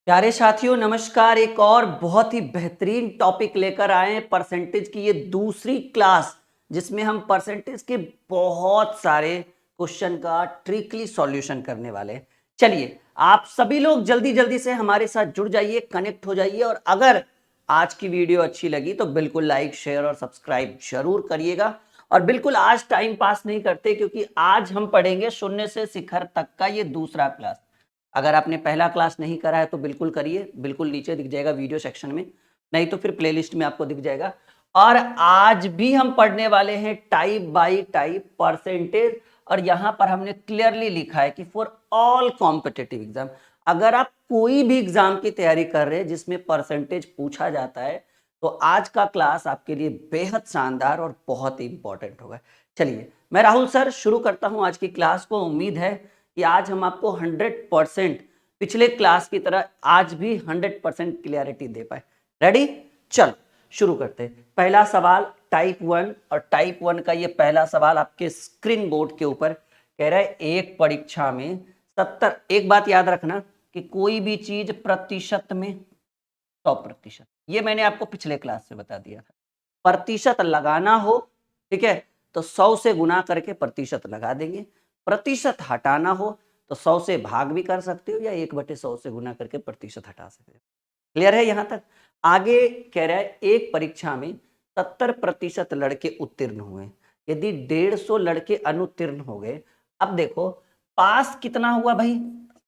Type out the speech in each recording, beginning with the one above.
प्यारे साथियों नमस्कार। एक और बहुत ही बेहतरीन टॉपिक लेकर आए हैं परसेंटेज की ये दूसरी क्लास, जिसमें हम परसेंटेज के बहुत सारे क्वेश्चन का ट्रिकली सॉल्यूशन करने वाले हैं। चलिए आप सभी लोग जल्दी जल्दी से हमारे साथ जुड़ जाइए, कनेक्ट हो जाइए, और अगर आज की वीडियो अच्छी लगी तो बिल्कुल लाइक शेयर और सब्सक्राइब जरूर करिएगा। और बिल्कुल आज टाइम पास नहीं करते, क्योंकि आज हम पढ़ेंगे शून्य से शिखर तक का ये दूसरा क्लास। अगर आपने पहला क्लास नहीं करा है तो बिल्कुल करिए, बिल्कुल नीचे दिख जाएगा वीडियो सेक्शन में, नहीं तो फिर प्लेलिस्ट में आपको दिख जाएगा। और आज भी हम पढ़ने वाले हैं टाइप बाय टाइप परसेंटेज। और यहां पर हमने क्लियरली लिखा है कि फॉर ऑल कॉम्पिटिटिव एग्जाम, अगर आप कोई भी एग्जाम की तैयारी कर रहे हैं जिसमें परसेंटेज पूछा जाता है तो आज का क्लास आपके लिए बेहद शानदार और बहुत ही इंपॉर्टेंट होगा। चलिए मैं राहुल सर शुरू करता हूं आज की क्लास को। उम्मीद है कि आज हम आपको 100% पिछले क्लास की तरह आज भी 100% क्लियरिटी दे पाए। रेडी? चलो शुरू करते हैं। पहला सवाल टाइप 1, और टाइप 1 का ये पहला सवाल आपके स्क्रीन बोर्ड के ऊपर कह रहा है एक परीक्षा में 70। एक बात याद रखना कि कोई भी चीज प्रतिशत में 100%, ये मैंने आपको पिछले क्लास से बता दिया था। प्रतिशत लगाना हो, ठीक है, तो 100 से गुना करके प्रतिशत लगा देंगे। प्रतिशत हटाना हो तो 100 से भाग भी कर सकते हो या 1/100 से गुना करके प्रतिशत हटा सकते हो। क्लियर है यहां तक? आगे कह रहा है एक परीक्षा में 70% लड़के उत्तीर्ण हुए, यदि 150 लड़के अनुत्तीर्ण हो गए। अब देखो पास कितना हुआ भाई।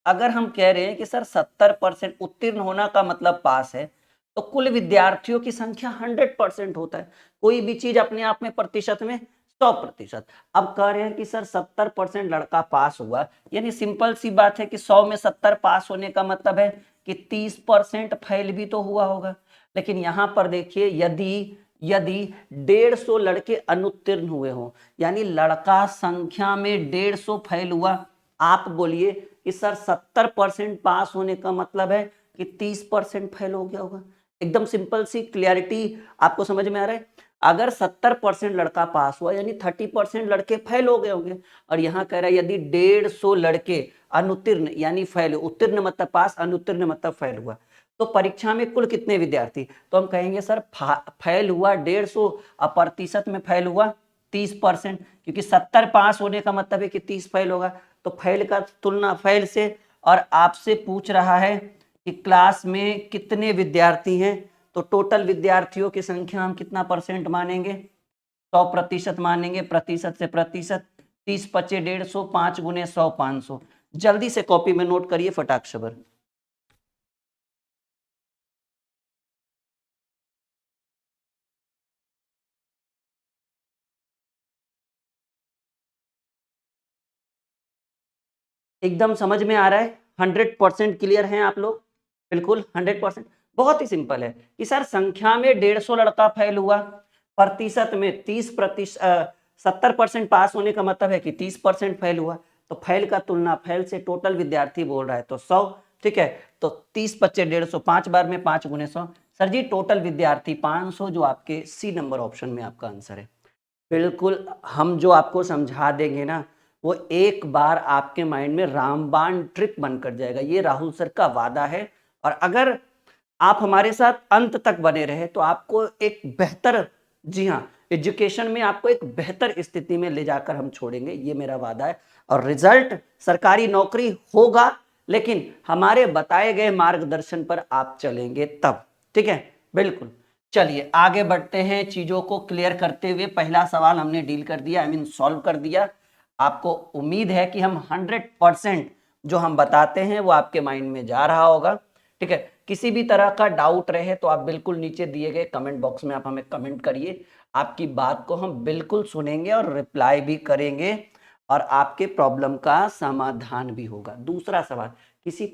अगर हम कह रहे हैं कि सर 70% उत्तीर्ण होना का मतलब पास है, तो कुल विद्यार्थियों की संख्या 100% होता है। कोई भी चीज अपने आप में प्रतिशत में 100%। अब कह रहे हैं कि सर 70% लड़का पास हुआ, यानी सिंपल सी बात है कि 100 में 70 पास होने का मतलब है कि 30% फेल भी तो हुआ होगा। लेकिन यहां पर देखिए, यदि यदि 150 लड़के अनुत्तीर्ण हुए हो, यानी लड़का संख्या में 150 फेल हुआ, आप बोलिए कि सर 70% पास होने का मतलब है कि 30% फेल हो गया होगा। एकदम सिंपल सी क्लियरिटी आपको समझ में आ रहा है। अगर 70% लड़का पास हुआ यानी 30% लड़के फेल हो गए होंगे। और यहां कह रहा है यदि 150 लड़के अनुत्तीर्ण यानी फेल, उत्तीर्ण मतलब पास, अनुत्तीर्ण मतलब फेल हुआ, तो परीक्षा में कुल कितने विद्यार्थी? तो हम कहेंगे सर फेल हुआ 150 और प्रतिशत में फेल हुआ 30%, क्योंकि 70 पास होने का मतलब है कि 30 फेल होगा। तो फेल का तुलना फेल से, और आपसे पूछ रहा है कि क्लास में कितने विद्यार्थी हैं, तो टोटल विद्यार्थियों की संख्या हम कितना परसेंट मानेंगे? 100% मानेंगे। प्रतिशत से प्रतिशत, 30 पचे 150, 5 गुने 100 500। जल्दी से कॉपी में नोट करिए फटाक शबर। एकदम समझ में आ रहा है? 100% क्लियर हैं आप लोग? बिल्कुल 100%। बहुत ही सिंपल है कि सर संख्या में 150 लड़का फेल हुआ, प्रतिशत में 30%, 70% पास होने का मतलब है कि 30% फेल हुआ। तो फेल का तुलना फेल से, टोटल विद्यार्थी बोल रहा है तो 100, ठीक है। तो 30 पच्चे 150, 5 बार में 5 गुने 100। सर जी टोटल विद्यार्थी 500, जो आपके सी नंबर ऑप्शन में आपका आंसर है। बिल्कुल, हम जो आपको समझा देंगे ना, वो एक बार आपके माइंड में रामबाण ट्रिक बनकर जाएगा। ये राहुल सर का वादा है। और अगर आप हमारे साथ अंत तक बने रहे तो आपको एक बेहतर, जी हाँ, एजुकेशन में आपको एक बेहतर स्थिति में ले जाकर हम छोड़ेंगे, ये मेरा वादा है। और रिजल्ट सरकारी नौकरी होगा, लेकिन हमारे बताए गए मार्गदर्शन पर आप चलेंगे तब, ठीक है। बिल्कुल। चलिए आगे बढ़ते हैं, चीजों को क्लियर करते हुए। पहला सवाल हमने डील कर दिया, आई मीन सॉल्व कर दिया। आपको उम्मीद है कि हम 100% जो हम बताते हैं वो आपके माइंड में जा रहा होगा, ठीक है। किसी भी तरह का डाउट रहे तो आप बिल्कुल नीचे दिए गए कमेंट बॉक्स में आप हमें कमेंट करिए। आपकी बात को हम बिल्कुल सुनेंगे और रिप्लाई भी करेंगे, और आपके प्रॉब्लम का समाधान भी होगा। दूसरा सवाल, किसी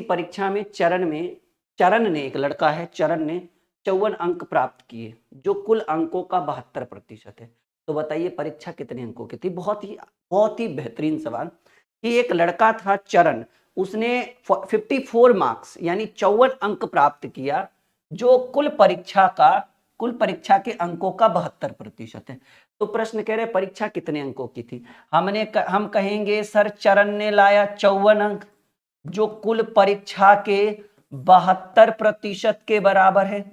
परीक्षा में चरण ने, एक लड़का है चरण ने 54 अंक प्राप्त किए, जो कुल अंकों का 72% है। तो बताइए परीक्षा कितने अंकों की थी? बहुत ही बेहतरीन सवाल। कि एक लड़का था चरण, उसने 54 मार्क्स यानी 54 अंक प्राप्त किया, जो कुल परीक्षा के अंकों का 72% है। तो प्रश्न कह रहे परीक्षा कितने अंकों की थी? हम कहेंगे सर चरण ने लाया 54 अंक, जो कुल परीक्षा के 72% के बराबर है,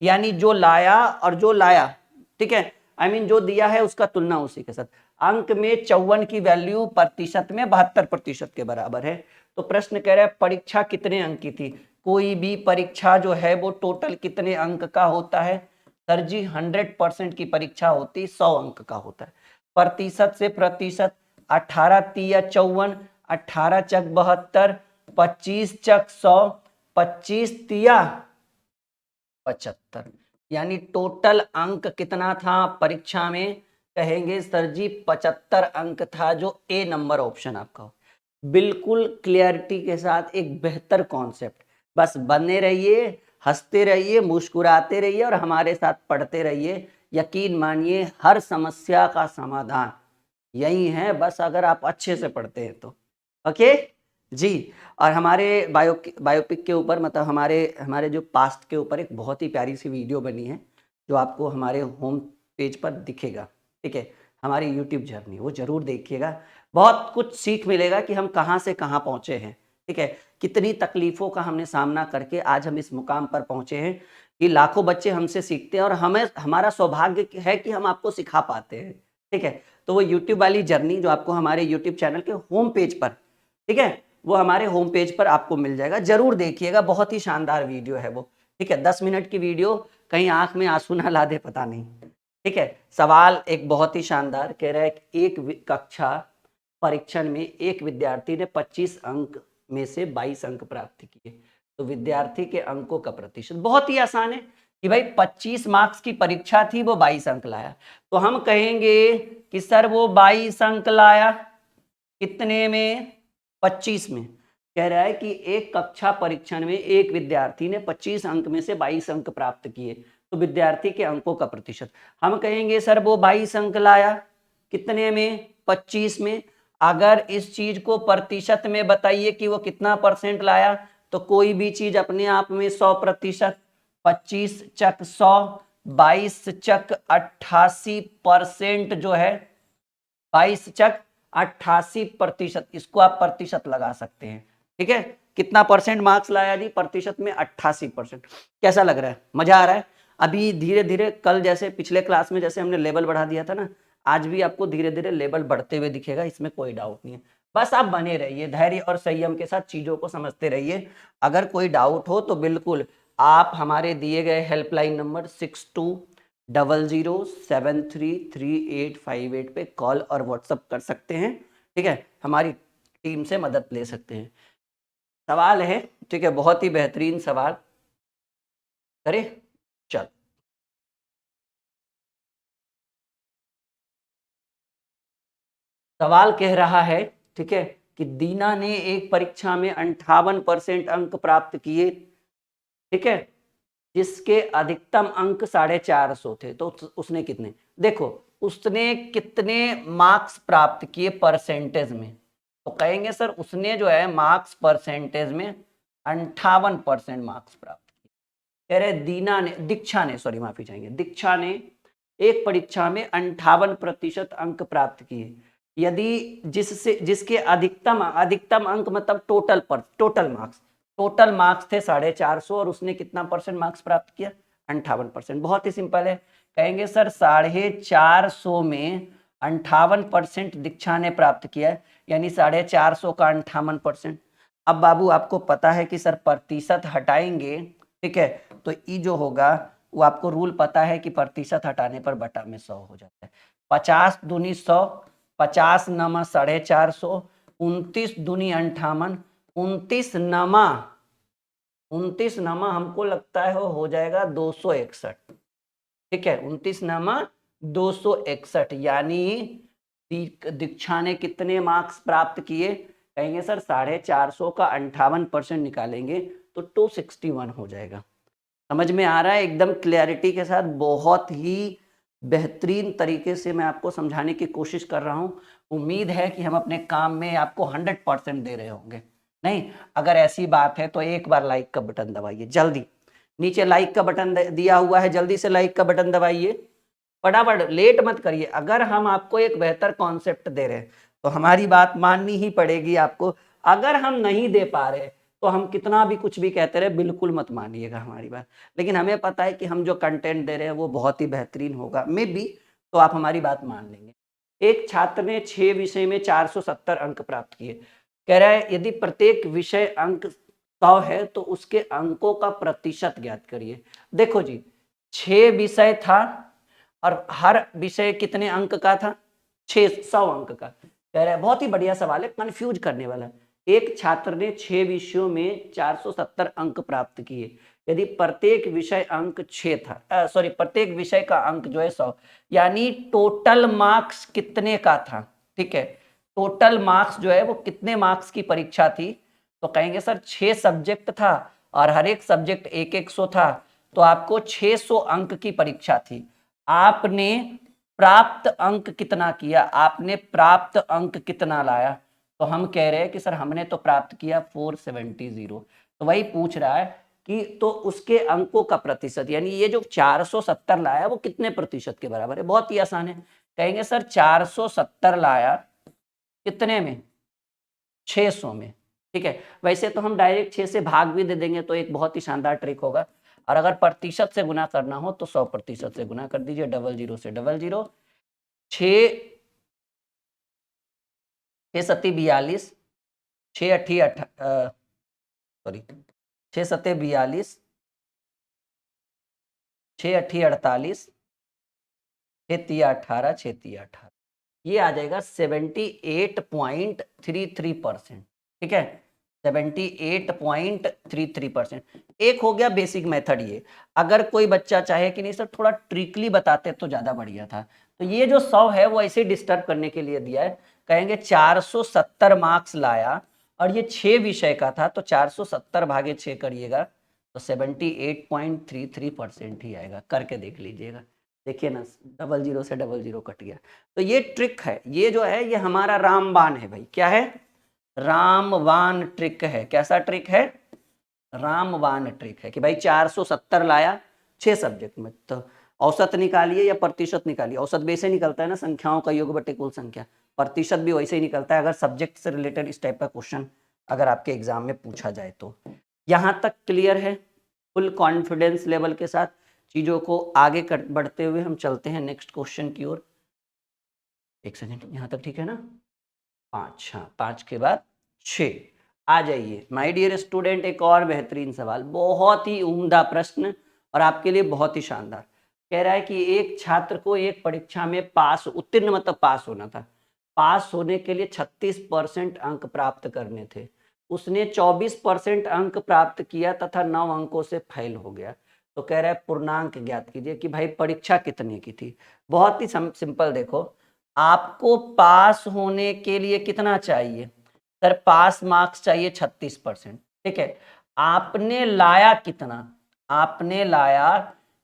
यानी जो लाया और जो लाया, ठीक है, आई मीन जो दिया है उसका तुलना उसी के साथ। अंक में 54 की वैल्यू प्रतिशत में 72% के बराबर है। तो प्रश्न कह रहा है परीक्षा कितने अंक की थी। कोई भी परीक्षा जो है वो टोटल कितने अंक का होता है सर जी? 100% की परीक्षा होती 100 अंक का होता है। प्रतिशत से प्रतिशत 18 तिया 54, 18 चक 72, 25 चक 100, 25 तिया 75, यानी टोटल अंक कितना था परीक्षा में? कहेंगे सर जी 75 अंक था, जो ए नंबर ऑप्शन आपका हो। बिल्कुल क्लियरिटी के साथ एक बेहतर कॉन्सेप्ट। बस बने रहिए, हंसते रहिए, मुस्कुराते रहिए और हमारे साथ पढ़ते रहिए। यकीन मानिए हर समस्या का समाधान यही है, बस अगर आप अच्छे से पढ़ते हैं तो। ओके जी। और हमारे बायोपिक के ऊपर, मतलब हमारे जो पास्ट के ऊपर एक बहुत ही प्यारी सी वीडियो बनी है, जो आपको हमारे होम पेज पर दिखेगा, ठीक है, हमारी यूट्यूब जर्नी, वो जरूर देखिएगा। बहुत कुछ सीख मिलेगा कि हम कहाँ से कहाँ पहुँचे हैं, ठीक है, कितनी तकलीफों का हमने सामना करके आज हम इस मुकाम पर पहुँचे हैं कि लाखों बच्चे हमसे सीखते हैं और हमारा सौभाग्य है कि हम आपको सिखा पाते हैं, ठीक है। तो वो यूट्यूब वाली जर्नी जो आपको हमारे यूट्यूब चैनल के होम पेज पर, ठीक है, वो हमारे होम पेज पर आपको मिल जाएगा, जरूर देखिएगा। बहुत ही शानदार वीडियो है वो, ठीक है, 10 मिनट की वीडियो, कहीं आंख में आंसू ना ला दे पता नहीं, ठीक है। सवाल एक बहुत ही शानदार कह रहा है कि एक कक्षा परीक्षण में एक विद्यार्थी ने 25 अंक में से 22 अंक प्राप्त किए, तो विद्यार्थी के अंकों का प्रतिशत। बहुत ही आसान है कि भाई 25 मार्क्स की परीक्षा थी, वो 22 अंक लाया, तो हम कहेंगे कि सर वो 22 अंक लाया कितने में? 25 में। कह रहा है कि एक कक्षा परीक्षण में एक विद्यार्थी ने 25 अंक में से 22 अंक प्राप्त किए, तो विद्यार्थी के अंकों का प्रतिशत। हम कहेंगे सर वो 22 अंक लाया कितने में? 25 में। अगर इस चीज को प्रतिशत में बताइए कि वो कितना परसेंट लाया, तो कोई भी चीज अपने आप में 100%। 25 चक 100, 22 चक 88% जो है, 22 चक 88%, इसको आप प्रतिशत लगा सकते हैं, ठीक है। कितना परसेंट मार्क्स लाया जी? प्रतिशत में 88%। कैसा लग रहा है? मजा आ रहा है? अभी धीरे धीरे कल जैसे पिछले क्लास में जैसे हमने लेवल बढ़ा दिया था ना, आज भी आपको धीरे धीरे लेवल बढ़ते हुए दिखेगा, इसमें कोई डाउट नहीं है। बस आप बने रहिए, धैर्य और संयम के साथ चीजों को समझते रहिए। अगर कोई डाउट हो तो बिल्कुल आप हमारे दिए गए हेल्पलाइन नंबर 6200733858 पे कॉल और व्हाट्सअप कर सकते हैं, ठीक है, हमारी टीम से मदद ले सकते हैं। सवाल है, ठीक है, बहुत ही बेहतरीन सवाल करे। चल, सवाल कह रहा है, ठीक है, कि दीना ने एक परीक्षा में 58% अंक प्राप्त किए, ठीक है, जिसके अधिकतम अंक 450 थे, तो उसने कितने? देखो, उसने कितने मार्क्स प्राप्त किए परसेंटेज में, तो कहेंगे सर उसने जो है मार्क्स परसेंटेज में 58% मार्क्स प्राप्त किए। कह रहे दीक्षा ने, सॉरी माफी चाहेंगे, दीक्षा ने एक परीक्षा में 58% अंक प्राप्त किए, यदि जिसके अधिकतम अंक मतलब टोटल मार्क्स थे 450, और उसने कितना परसेंट मार्क्स प्राप्त किया? 58%। बहुत ही सिंपल है, कहेंगे सर 450 में 58% दीक्षा ने प्राप्त किया, यानी 450 का 58%। अब बाबू आपको पता है कि सर प्रतिशत हटाएंगे, ठीक है, तो ई जो होगा वो आपको रूल पता है कि प्रतिशत हटाने पर बटा में 100 हो जाता है। 50 दूनी 100, 50 नमा 450, 29 दूनी 58, 29 नमा हमको लगता है हो जाएगा 261, ठीक है, 29 नमा 261, यानी दीक्षा ने कितने मार्क्स प्राप्त किए? कहेंगे सर 450 का 58% निकालेंगे तो 261 हो जाएगा। समझ में आ रहा है? एकदम क्लैरिटी के साथ बहुत ही बेहतरीन तरीके से मैं आपको समझाने की कोशिश कर रहा हूं। उम्मीद है कि हम अपने काम में आपको 100% दे रहे होंगे। नहीं, अगर ऐसी बात है तो एक बार लाइक का बटन दबाइए जल्दी, नीचे लाइक का बटन दिया हुआ है, जल्दी से लाइक का बटन दबाइए, फटाफट, लेट मत करिए। अगर हम आपको एक बेहतर कॉन्सेप्ट दे रहे हैं तो हमारी बात माननी ही पड़ेगी आपको। अगर हम नहीं दे पा रहे तो हम कितना भी कुछ भी कहते रहे, बिल्कुल मत मानिएगा हमारी बात। लेकिन हमें पता है कि हम जो कंटेंट दे रहे हैं वो बहुत ही बेहतरीन होगा, मे बी, तो आप हमारी बात मान लेंगे। एक छात्र ने 6 विषय में 470 अंक प्राप्त किए। कह रहा है यदि प्रत्येक विषय अंक 100 है तो उसके अंकों का प्रतिशत ज्ञात करिए। देखो जी, 6 विषय था और हर विषय कितने अंक का था? 600 अंक का। कह रहा है बहुत ही बढ़िया सवाल है, कंफ्यूज करने वाला। एक छात्र ने 6 विषयों में 470 अंक प्राप्त किए। यदि प्रत्येक विषय अंक 6 था, सॉरी, प्रत्येक विषय का अंक जो है 100, यानी टोटल मार्क्स कितने का था? ठीक है, टोटल मार्क्स जो है वो कितने मार्क्स की परीक्षा थी? तो कहेंगे सर 6 सब्जेक्ट था और हर एक सब्जेक्ट 100 था, तो आपको 600 अंक की परीक्षा थी। आपने प्राप्त अंक कितना किया? आपने प्राप्त अंक कितना लाया? तो हम कह रहे हैं कि सर हमने तो प्राप्त किया 470। तो वही पूछ रहा है कि तो उसके अंकों का प्रतिशत, यानी ये जो 470 लाया वो कितने प्रतिशत के बराबर है? बहुत ही आसान है, कहेंगे सर 470 लाया कितने में? 600 में। ठीक है, वैसे तो हम डायरेक्ट 6 से भाग भी दे देंगे तो एक बहुत ही शानदार ट्रिक होगा, और अगर प्रतिशत से गुना करना हो तो 100% से गुना कर दीजिए। 00 से 00, 6 सत्ती 42, 6 अठी सॉरी 6 सत्ते 42, 6 अठी 48, 6 तिया 18, 6 तिया 18, ये आ जाएगा 78.33%। ठीक है, 78.33%। एक हो गया बेसिक मेथड। ये अगर कोई बच्चा चाहे कि नहीं सर थोड़ा ट्रिकली बताते तो ज्यादा बढ़िया था, तो ये जो 100 है वो ऐसे डिस्टर्ब करने के लिए दिया है। कहेंगे 470 मार्क्स लाया और ये 6 विषय का था, तो 470 भागे 6 करिएगा तो 78.33% ही आएगा। करके देख लीजिएगा, देखिए ना 00 से 00 कट गया। तो ये ट्रिक है, ये जो है ये हमारा रामबाण है भाई। क्या है? रामबाण ट्रिक है। कैसा ट्रिक है? रामबाण ट्रिक है कि भाई 470 लाया 6 सब्जेक्ट में, तो औसत निकालिए या प्रतिशत निकालिए। औसत भी ऐसे निकलता है ना, संख्याओं का योग बटे कुल संख्या। प्रतिशत भी वैसे ही निकलता है अगर सब्जेक्ट से रिलेटेड इस टाइप का क्वेश्चन अगर आपके एग्जाम में पूछा जाए तो। यहां तक क्लियर है? फुल कॉन्फिडेंस लेवल के साथ चीजों को आगे बढ़ते हुए हम चलते हैं नेक्स्ट क्वेश्चन की ओर। एक सेकंड, यहां तक ठीक है ना? 5, हाँ 5 के बाद 6। आ जाइए माय डियर स्टूडेंट, एक और बेहतरीन सवाल, बहुत ही उम्दा प्रश्न और आपके लिए बहुत ही शानदार। कह रहा है कि एक छात्र को एक परीक्षा में पास, उत्तीर्ण मतलब पास होना था, पास होने के लिए 36% अंक प्राप्त करने थे। उसने 24% अंक प्राप्त किया तथा 9 अंकों से फेल हो गया। तो कह रहा है पूर्णांक ज्ञात कीजिए कि भाई परीक्षा कितने की थी। बहुत ही सिंपल, देखो आपको पास होने के लिए कितना चाहिए? सर पास मार्क्स चाहिए 36%। ठीक है, आपने लाया कितना? आपने लाया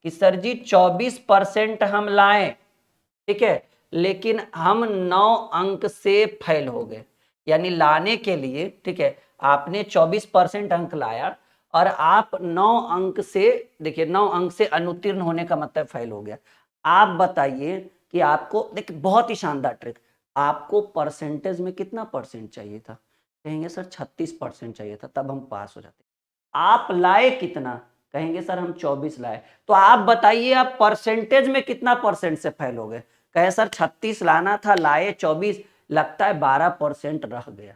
कि सर जी 24% हम लाए, ठीक है, लेकिन हम 9 अंक से फेल हो गए। यानी लाने के लिए, ठीक है, आपने 24% अंक लाया और आप 9 अंक से, देखिए 9 अंक से अनुत्तीर्ण होने का मतलब फेल हो गया। आप बताइए कि आपको, देखिए बहुत ही शानदार ट्रिक, आपको परसेंटेज में कितना परसेंट चाहिए था? कहेंगे सर 36% चाहिए था, तब हम पास हो जाते। आप लाए कितना? कहेंगे सर हम 24 लाए। तो आप बताइए आप परसेंटेज में कितना परसेंट से फेल हो गए? कहे सर 36 लाना था, लाए 24, लगता है 12% रह गया।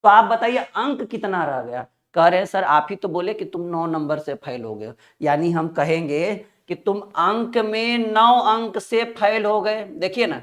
तो आप बताइए अंक कितना रह गया? कह रहे सर आप ही तो बोले कि तुम 9 नंबर से फेल हो गए। यानी हम कहेंगे कि तुम अंक में 9 अंक से फेल हो गए। देखिए ना,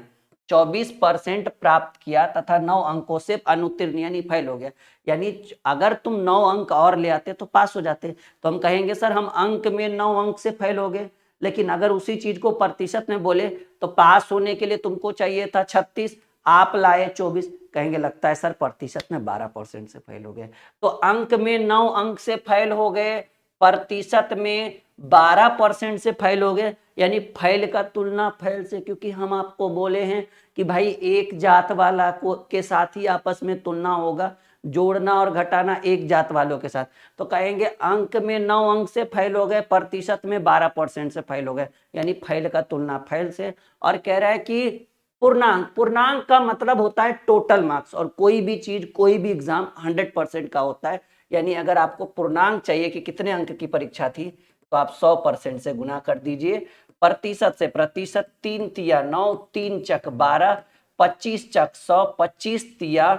24% प्राप्त किया तथा 9 अंकों से अनुत्तीर्ण यानी फेल हो गया। यानी अगर तुम 9 अंक और ले आते तो पास हो जाते। तो हम कहेंगे सर हम अंक में 9 अंक से फेल हो गए। लेकिन अगर उसी चीज को प्रतिशत में बोले तो पास होने के लिए तुमको चाहिए था 36, आप लाए 24। कहेंगे लगता है सर प्रतिशत में 12% से फेल हो गए। तो अंक में 9 अंक से फेल हो गए, प्रतिशत में 12% से फेल हो गए। यानी फेल का तुलना फेल से, क्योंकि हम आपको बोले हैं कि भाई एक जात वाला को के साथ ही आपस में तुलना होगा, जोड़ना और घटाना एक जात वालों के साथ। तो कहेंगे अंक में 9 अंक से फेल हो गए, प्रतिशत में 12% से फेल हो गए, यानी फेल का तुलना फेल से। और कह रहा है कि पूर्णांक, पूर्णांक का मतलब होता है टोटल मार्क्स, और कोई भी चीज, कोई भी एग्जाम 100% का होता है। यानी अगर आपको पूर्णांक चाहिए कि कितने अंक की परीक्षा थी, तो आप 100% से गुना कर दीजिए। प्रतिशत से प्रतिशत, 3 तिया 9, 3 चक 12, 25 चक 100, 25 तिया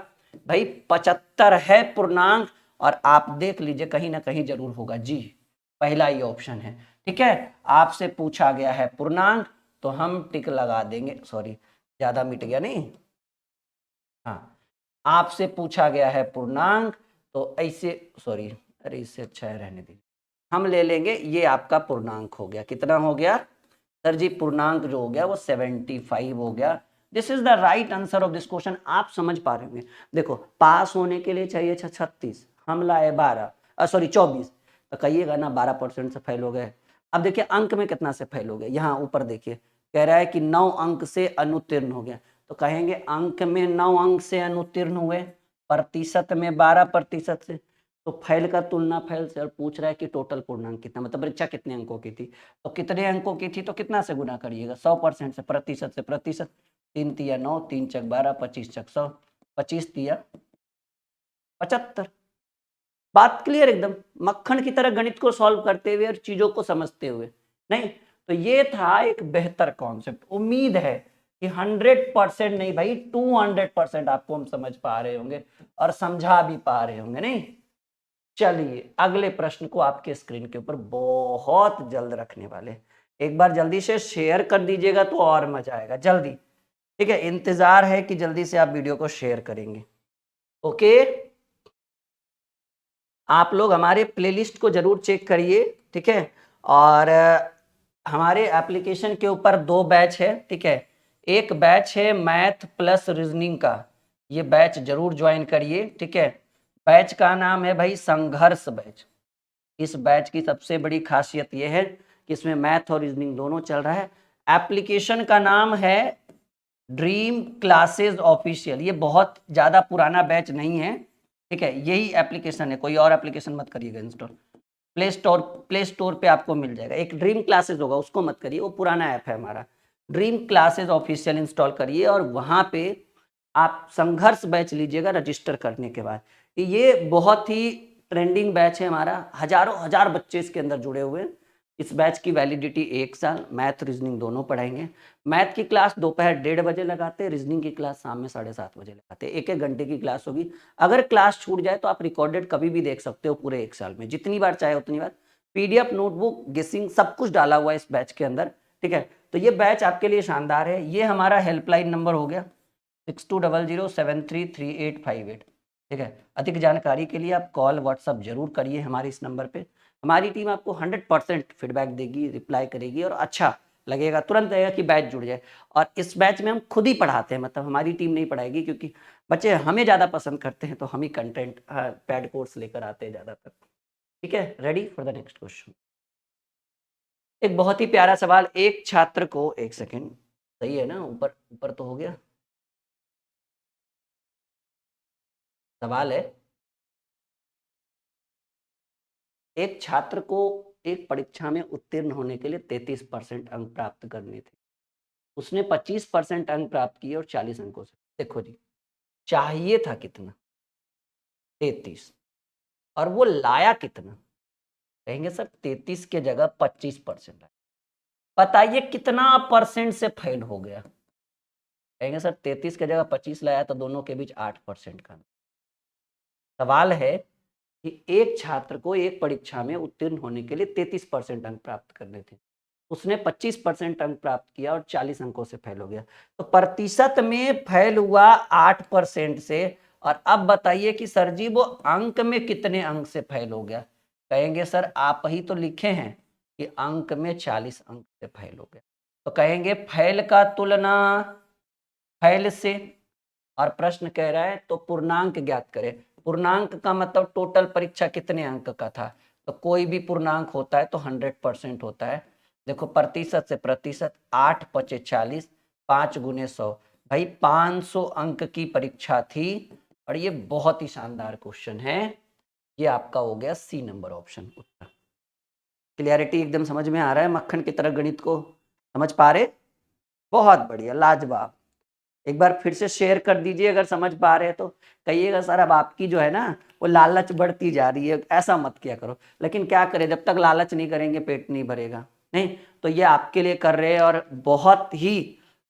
भाई 75 है पूर्णांक। और आप देख लीजिए कहीं ना कहीं जरूर होगा जी, पहला ही ऑप्शन है। ठीक है, आपसे पूछा गया है पूर्णांक, तो हम टिक लगा देंगे। सॉरी, ज्यादा मिट गया नहीं। हाँ, आपसे पूछा गया है पूर्णांक, तो ऐसे, सॉरी, अरे इससे अच्छा है रहने दीजिए, हम ले लेंगे ये आपका पूर्णांक हो गया। कितना हो गया सर जी? पूर्णांक जो हो गया वो 75 हो गया। This is the right answer of this question. आप समझ पा रहे होंगे। देखो, पास होने के लिए चाहिए 36, हम लाए 12, सॉरी 24, तो कहिएगा ना 12% से फेल हो गए। अब देखिए अंक में कितना से फेल हो गए, यहाँ ऊपर देखिए कह रहा है कि 9 अंक से अनुत्तीर्ण हो गया, तो कहेंगे अंक में 9 अंक से अनुत्तीर्ण हुए, प्रतिशत में 12% से, तो फैल का तुलना फैल से। और पूछ रहा है कि टोटल पूर्णांक कितना, मतलब परीक्षा कितने अंकों की थी, तो कितने अंकों की थी, तो कितना से गुना करिएगा? 100% से, प्रतिशत से प्रतिशत, 3 तिया 9, 3 चक 12, 25 चक 100, 25 तिया 75। बात क्लियर एकदम, मक्खन की तरह गणित को सॉल्व करते हुए और चीजों को समझते हुए। नहीं तो ये था एक बेहतर कॉन्सेप्ट। उम्मीद है कि 100% नहीं भाई, 200% आपको हम समझ पा रहे होंगे और समझा भी पा रहे होंगे। नहीं, चलिए अगले प्रश्न को आपके स्क्रीन के ऊपर बहुत जल्द रखने वाले, एक बार जल्दी से शेयर कर दीजिएगा तो और मजा आएगा। जल्दी, ठीक है, इंतजार है कि जल्दी से आप वीडियो को शेयर करेंगे। ओके, आप लोग हमारे प्लेलिस्ट को जरूर चेक करिए। ठीक है, और हमारे एप्लीकेशन के ऊपर 2 बैच है। ठीक है, एक बैच है मैथ प्लस रीजनिंग का, ये बैच जरूर ज्वाइन करिए। ठीक है, बैच का नाम है भाई संघर्ष बैच। इस बैच की सबसे बड़ी खासियत यह है कि इसमें मैथ और रीजनिंग दोनों चल रहा है। एप्लीकेशन का नाम है ड्रीम क्लासेस ऑफिशियल, ये बहुत ज्यादा पुराना बैच नहीं है। ठीक है, यही एप्लीकेशन है, कोई और एप्लीकेशन मत करिएगा इंस्टॉल। प्ले स्टोर पे आपको मिल जाएगा। एक ड्रीम क्लासेस होगा, उसको मत करिए, वो पुराना ऐप है हमारा। ड्रीम क्लासेस ऑफिशियल इंस्टॉल करिए और वहां पे आप संघर्ष बैच लीजिएगा रजिस्टर करने के बाद। ये बहुत ही ट्रेंडिंग बैच है हमारा, हजारों हजार बच्चे इसके अंदर जुड़े हुए हैं। इस बैच की वैलिडिटी 1 साल, मैथ रीजनिंग दोनों पढ़ाएंगे। मैथ की क्लास दोपहर 1:30 बजे लगाते हैं, रीजनिंग की क्लास शाम में 7:30 बजे लगाते हैं। 1-1 घंटे की क्लास होगी। अगर क्लास छूट जाए तो आप रिकॉर्डेड कभी भी देख सकते हो पूरे 1 साल में, जितनी बार चाहे उतनी बार। PDF, नोटबुक, गेसिंग सब कुछ डाला हुआ है इस बैच के अंदर। ठीक है, तो ये बैच आपके लिए शानदार है। ये हमारा हेल्पलाइन नंबर हो गया 6200733858। ठीक है, अधिक जानकारी के लिए आप कॉल व्हाट्सअप जरूर करिए हमारे इस नंबर पे। हमारी टीम आपको 100% फीडबैक देगी, रिप्लाई करेगी, और अच्छा लगेगा तुरंत लगेगा कि बैच जुड़ जाए। और इस बैच में हम खुद ही पढ़ाते हैं, मतलब हमारी टीम नहीं पढ़ाएगी, क्योंकि बच्चे हमें ज़्यादा पसंद करते हैं, तो हम ही कंटेंट पैड कोर्स लेकर आते हैं ज़्यादातर। ठीक है, ready for the next question. एक बहुत ही प्यारा सवाल, एक छात्र को, एक सेकेंड, सही है ना, ऊपर ऊपर तो हो गया। सवाल है, एक छात्र को एक परीक्षा में उत्तीर्ण होने के लिए 33% अंक प्राप्त करने थे। उसने 25% अंक प्राप्त किए और 40 अंकों से। देखो जी, चाहिए था कितना? 33, और वो लाया कितना? कहेंगे सर 33 के जगह 25% लाया। बताइए कितना परसेंट से फेल हो गया? कहेंगे सर 33 के जगह 25 लाया, तो दोनों के बीच 8% का। सवाल है कि एक छात्र को एक परीक्षा में उत्तीर्ण होने के लिए 33% अंक प्राप्त करने थे। उसने 25% अंक प्राप्त किया और 40 अंकों से फेल हो गया। तो प्रतिशत में फेल हुआ 8% से। और अब बताइए कि सर जी वो अंक में कितने अंक से फेल हो गया? कहेंगे सर आप ही तो लिखे हैं कि अंक में 40 अंक से फेल हो गया। तो कहेंगे फेल का तुलना फेल से, और प्रश्न कह रहा है तो पूर्णांक ज्ञात करें। पूर्णांक का मतलब टोटल परीक्षा कितने अंक का था, तो कोई भी पूर्णांक होता है तो 100% होता है। देखो प्रतिशत से प्रतिशत, 8×5=40, 5×100, भाई 500 अंक की परीक्षा थी। और ये बहुत ही शानदार क्वेश्चन है। ये आपका हो गया सी नंबर ऑप्शन उत्तर। क्लियरिटी एकदम समझ में आ रहा है? मक्खन की तरह गणित को समझ पा रहे? बहुत बढ़िया, लाजवाब। एक बार फिर से शेयर कर दीजिए अगर समझ पा रहे हैं तो। कहिएगा सर अब आपकी जो है ना वो लालच बढ़ती जा रही है, ऐसा मत किया करो। लेकिन क्या करें, जब तक लालच नहीं करेंगे पेट नहीं भरेगा। नहीं तो ये आपके लिए कर रहे हैं और बहुत ही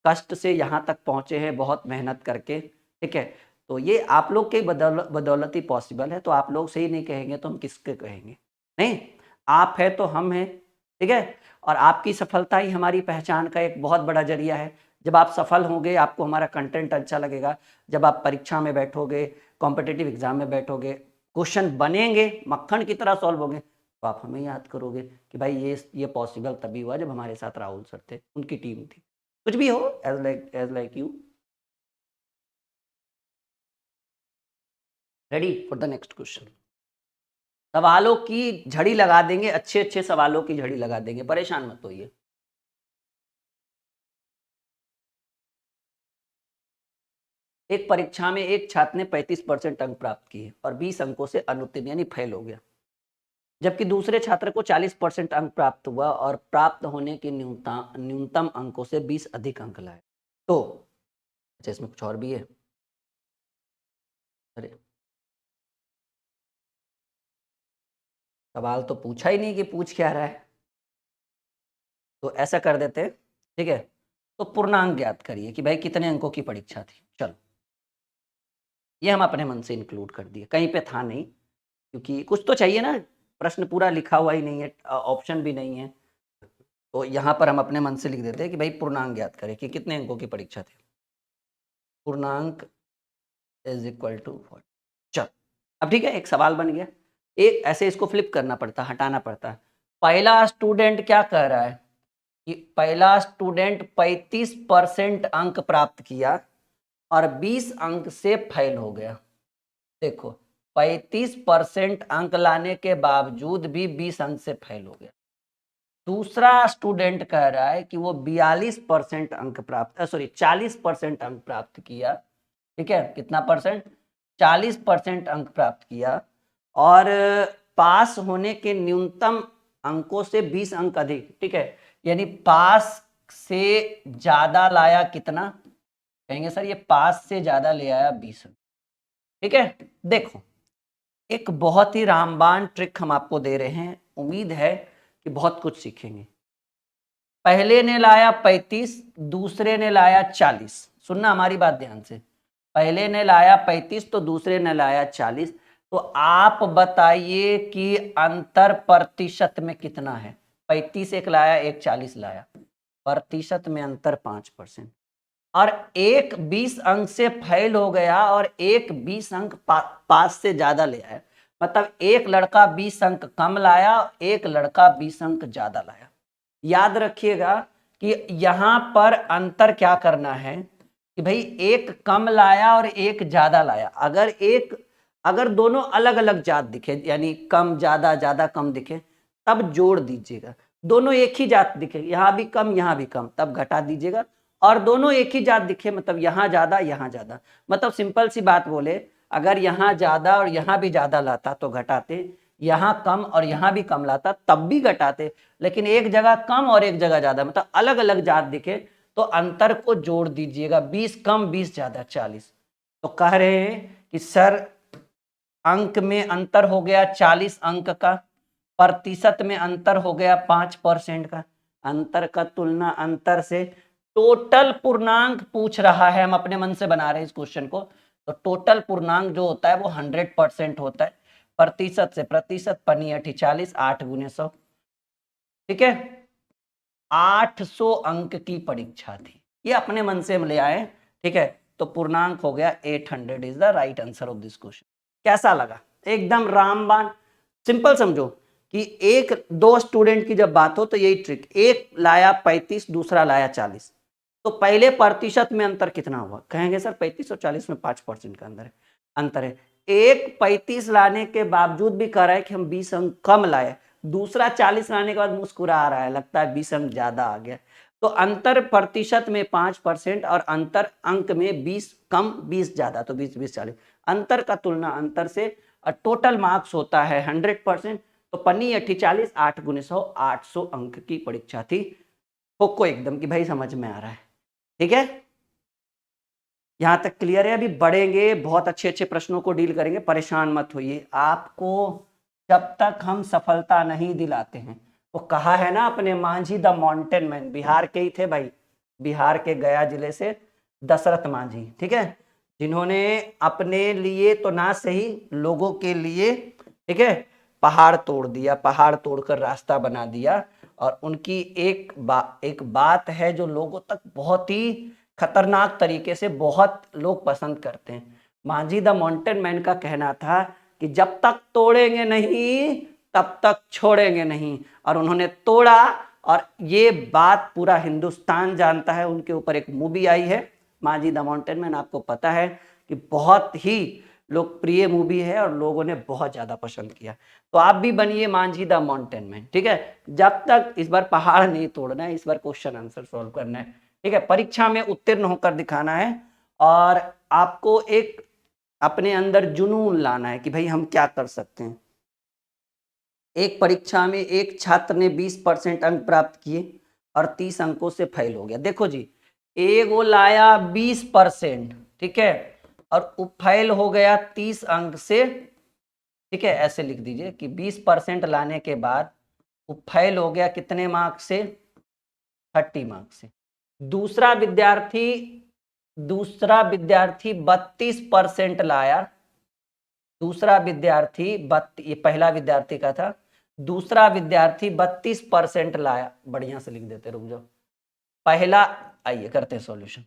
कष्ट से यहाँ तक पहुंचे हैं, बहुत मेहनत करके, ठीक है। तो ये आप लोग के बदौलत ही पॉसिबल है। तो आप लोग सही नहीं कहेंगे तो हम किसके कहेंगे? नहीं, आप है तो हम हैं, ठीक है। और आपकी सफलता ही हमारी पहचान का एक बहुत बड़ा जरिया है। जब आप सफल होंगे, आपको हमारा कंटेंट अच्छा लगेगा, जब आप परीक्षा में बैठोगे, कॉम्पिटिटिव एग्जाम में बैठोगे, क्वेश्चन बनेंगे, मक्खन की तरह सॉल्व होंगे, तो आप हमें याद करोगे कि भाई ये पॉसिबल तभी हुआ जब हमारे साथ राहुल सर थे, उनकी टीम थी। कुछ भी हो, as like you. Ready for the next question. सवालों की झड़ी लगा देंगे, अच्छे अच्छे सवालों की झड़ी लगा देंगे, परेशान मत होइए। एक परीक्षा में एक छात्र ने 35% अंक प्राप्त किए और 20 अंकों से अनुत्तीर्ण यानी फेल हो गया, जबकि दूसरे छात्र को 40% अंक प्राप्त हुआ और प्राप्त होने के न्यूनतम अंकों से 20 अधिक अंक लाए। तो अच्छा, इसमें कुछ और भी है। अरे, सवाल तो पूछा ही नहीं कि पूछ क्या रहा है। तो ऐसा कर देते हैं, ठीक है। तो पूर्णांक ज्ञात करिए कि भाई कितने अंकों की परीक्षा थी। चलो, ये हम अपने मन से इंक्लूड कर दिए, कहीं पे था नहीं, क्योंकि कुछ तो चाहिए ना। प्रश्न पूरा लिखा हुआ ही नहीं है, ऑप्शन भी नहीं है। तो यहाँ पर हम अपने मन से लिख देते हैं कि भाई पूर्णांक ज्ञात करें कि कितने अंकों की परीक्षा थी। पूर्णांक इज इक्वल टू 40। चल, अब ठीक है, एक सवाल बन गया। एक ऐसे इसको फ्लिप करना पड़ता, हटाना पड़ता। पहला स्टूडेंट क्या कह रहा है कि पहला स्टूडेंट 35% अंक प्राप्त किया और 20 अंक से फेल हो गया। देखो, 35% अंक लाने के बावजूद भी 20 अंक से फेल हो गया। दूसरा स्टूडेंट कह रहा है कि वो 42% अंक प्राप्त, सॉरी 40% अंक प्राप्त किया, ठीक है। कितना परसेंट? 40% अंक प्राप्त किया और पास होने के न्यूनतम अंकों से 20 अंक अधिक, ठीक है। यानी पास से ज्यादा लाया कितना? कहेंगे सर ये पास से ज्यादा ले आया 20 अंक, ठीक है। देखो, एक बहुत ही रामबाण ट्रिक हम आपको दे रहे हैं, उम्मीद है कि बहुत कुछ सीखेंगे। पहले ने लाया 35, दूसरे ने लाया 40। सुनना हमारी बात ध्यान से। पहले ने लाया 35 तो दूसरे ने लाया 40। तो आप बताइए कि अंतर प्रतिशत में कितना है? 35 एक लाया, एक 40 लाया, प्रतिशत में अंतर 5%। और एक 20 अंक से फेल हो गया और एक 20 अंक पास से ज्यादा ले आया। मतलब एक लड़का 20 अंक कम लाया, एक लड़का 20 अंक ज्यादा लाया। याद रखिएगा कि यहां पर अंतर क्या करना है कि भाई एक कम लाया और एक ज्यादा लाया। अगर दोनों अलग अलग जात दिखे, यानी कम ज्यादा ज्यादा कम दिखे, तब जोड़ दीजिएगा। दोनों एक ही जात दिखे, यहां भी कम यहां भी कम, तब घटा दीजिएगा। और दोनों एक ही जात दिखे, मतलब यहां ज्यादा, मतलब सिंपल सी बात बोले, अगर यहां ज्यादा और यहां भी ज्यादा लाता तो घटाते, यहां कम और यहां भी कम लाता तब भी घटाते। लेकिन एक जगह कम और एक जगह ज्यादा, मतलब अलग अलग जात दिखे, तो अंतर को जोड़ दीजिएगा। 20 कम 20 ज्यादा 40। तो कह रहे हैं कि सर अंक में अंतर हो गया 40 अंक का, प्रतिशत में अंतर हो गया 5% का। अंतर का तुलना अंतर से। टोटल पूर्णांक पूछ रहा है, हम अपने मन से बना रहे हैं इस क्वेश्चन को। तो टोटल पूर्णांक जो होता है वो 100% होता है। प्रतिशत से प्रतिशत, पनी 40, 8 गुने 100, ठीक है। 800 अंक की परीक्षा थी, ये अपने मन से हम ले आए, ठीक है। तो पूर्णांक हो गया 800 is the right answer of this question. कैसा लगा? एकदम रामबाण, सिंपल समझो कि एक दो स्टूडेंट की जब बात हो तो यही ट्रिक, एक लाया 35, दूसरा लाया 40। तो पहले प्रतिशत में अंतर कितना हुआ? कहेंगे सर 35 और 40 में 5% का अंतर है। एक 35 लाने के बावजूद भी कह रहा है कि हम 20 अंक कम लाए, दूसरा 40 लाने के बाद मुस्कुरा रहा है, लगता है 20 अंक ज्यादा आ गया। तो अंतर प्रतिशत में 5% और अंतर अंक में 20 कम 20 ज्यादा, तो 20 20 40। अंतर का तुलना अंतर से, और टोटल मार्क्स होता है 100%। तो पन्नी 40, 8 गुने 100, 800 अंक की परीक्षा थी। को एकदम कि भाई समझ में आ रहा है, ठीक है। यहाँ तक क्लियर है? अभी बढ़ेंगे, बहुत अच्छे अच्छे प्रश्नों को डील करेंगे, परेशान मत होइए। आपको जब तक हम सफलता नहीं दिलाते हैं, वो कहा है ना अपने Manjhi the mountain man, Bihar के ही थे भाई, बिहार के गया जिले से दशरथ मांझी, ठीक है, जिन्होंने अपने लिए तो ना सही, लोगों के लिए, ठीक है, पहाड़ तोड़ दिया, पहाड़ तोड़कर रास्ता बना दिया। और उनकी एक बात है जो लोगों तक बहुत ही खतरनाक तरीके से बहुत लोग पसंद करते हैं। मांझी द माउंटेन मैन का कहना था कि जब तक तोड़ेंगे नहीं तब तक छोड़ेंगे नहीं, और उन्होंने तोड़ा, और ये बात पूरा हिंदुस्तान जानता है। उनके ऊपर एक मूवी आई है मांझी द माउंटेन मैन, आपको पता है कि बहुत ही लोकप्रिय मूवी है और लोगों ने बहुत ज्यादा पसंद किया। तो आप भी बनिए मांझी द माउंटेन मैन, ठीक है। जब तक इस बार पहाड़ नहीं तोड़ना है, इस बार क्वेश्चन आंसर सॉल्व करना है, ठीक है, परीक्षा में उत्तीर्ण होकर दिखाना है, और आपको एक अपने अंदर जुनून लाना है कि भाई हम क्या कर सकते हैं। एक परीक्षा में एक छात्र ने 20% अंक प्राप्त किए और 30 अंकों से फेल हो गया। देखो जी, एक वो लाया 20%, ठीक है, और वो फेल हो गया 30 अंक से, ठीक है, ऐसे लिख दीजिए कि 20% लाने के बाद वो फेल हो गया कितने मार्क्स से? 30 मार्क्स से। दूसरा विद्यार्थी 32% लाया, दूसरा विद्यार्थी ये पहला विद्यार्थी का था, दूसरा विद्यार्थी 32% लाया, बढ़िया से लिख देते, रुक जाओ, पहला, आइए करते हैं सॉल्यूशन।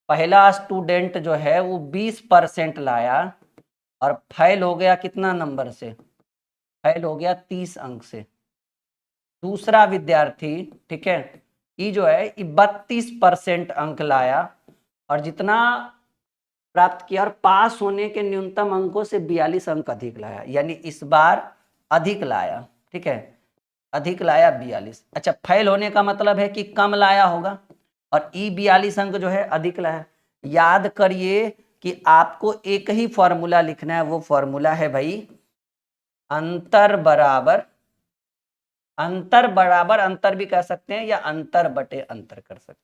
पहला स्टूडेंट जो है वो 20% लाया और फेल हो गया कितना नंबर से? फेल हो गया 30 अंक से। दूसरा विद्यार्थी, ठीक है, ये जो है ये 32% अंक लाया और जितना प्राप्त किया, और पास होने के न्यूनतम अंकों से 42 अंक अधिक लाया, यानी इस बार अधिक लाया, ठीक है, अधिक लाया 42। अच्छा, फेल होने का मतलब है कि कम लाया होगा, और ई 42 अंक जो है अधिक लाया। याद करिए कि आपको एक ही फॉर्मूला लिखना है, वो फॉर्मूला है भाई अंतर बराबर अंतर भी कह सकते हैं, या अंतर बटे अंतर कर सकते हैं।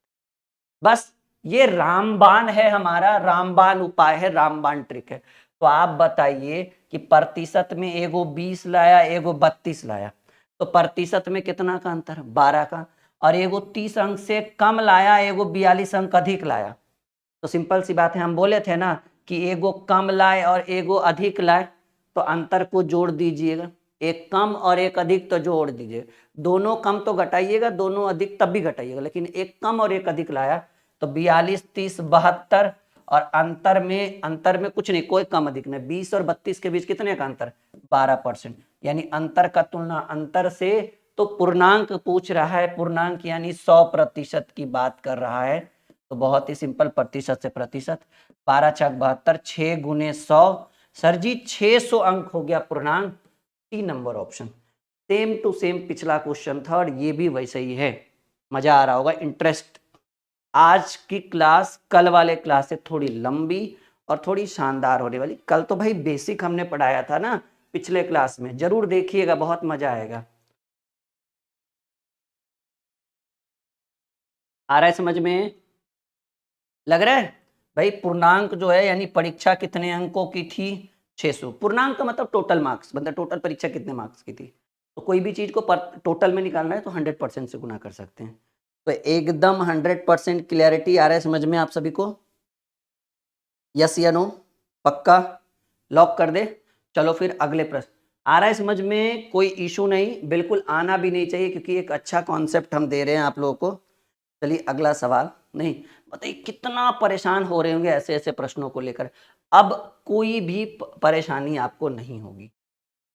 बस ये रामबाण है, हमारा रामबाण उपाय है, रामबाण ट्रिक है। तो आप बताइए कि प्रतिशत में एगो 20 लाया, एगो 32 लाया, तो प्रतिशत में कितना का अंतर? 12 का। और एगो 30 अंक से कम लाया, एगो 42 अंक अधिक लाया, तो सिंपल सी बात है, हम बोले थे ना कि एगो कम लाए और एगो अधिक लाए, तो अंतर को जोड़ दीजिएगा, एक कम और एक अधिक तो जोड़ दीजिए, दोनों कम तो घटाइएगा, दोनों अधिक तब भी घटाइएगा, लेकिन एक कम और एक अधिक लाया तो 42, 30, 72, और अंतर में कुछ नहीं, कोई कम अधिक नहीं, 20 और 32 के बीच कितने का अंतर? 12%। यानी अंतर का तुलना अंतर से, तो पूर्णांक पूछ रहा है, पूर्णांक यानी 100% की बात कर रहा है, तो बहुत ही सिंपल, प्रतिशत से प्रतिशत, 12 छक 72, 6 गुने 100, सर जी 600 अंक हो गया पूर्णांक। 3 number option, same to same पिछला क्वेश्चन था और ये भी वैसे ही है। मजा आ रहा होगा, इंटरेस्ट। आज की क्लास कल वाले क्लास से थोड़ी लंबी और थोड़ी शानदार होने वाली। कल तो भाई बेसिक हमने पढ़ाया था ना पिछले क्लास में, जरूर देखिएगा, बहुत मजा आएगा। आ रहा है समझ में? लग रहा है भाई? पूर्णांक जो है यानी परीक्षा कितने अंकों की थी? 600। पूर्णांक का मतलब टोटल मार्क्स, मतलब टोटल परीक्षा कितने मार्क्स की थी। तो कोई भी चीज को टोटल में निकालना है तो 100% से गुना कर सकते हैं। तो एकदम 100% क्लियरिटी आ रहा है समझ में आप सभी को? यस या नो? पक्का? लॉक कर दे? चलो फिर अगले प्रश्न। आ रहा है समझ में? कोई इशू नहीं, बिल्कुल आना भी नहीं चाहिए, क्योंकि एक अच्छा कॉन्सेप्ट हम दे रहे हैं आप लोगों को। चलिए अगला सवाल। नहीं बताइए कितना परेशान हो रहे होंगे ऐसे ऐसे प्रश्नों को लेकर। अब कोई भी परेशानी आपको नहीं होगी,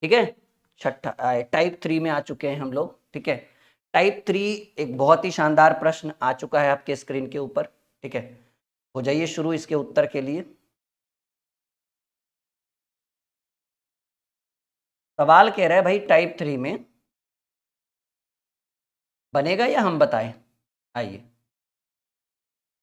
ठीक है। छठा टाइप 3 में आ चुके हैं हम लोग, ठीक है। टाइप 3 एक बहुत ही शानदार प्रश्न आ चुका है आपके स्क्रीन के ऊपर, ठीक है। हो जाइए शुरू इसके उत्तर के लिए। सवाल कह रहा है भाई टाइप 3 में बनेगा या हम बताएं? आइए,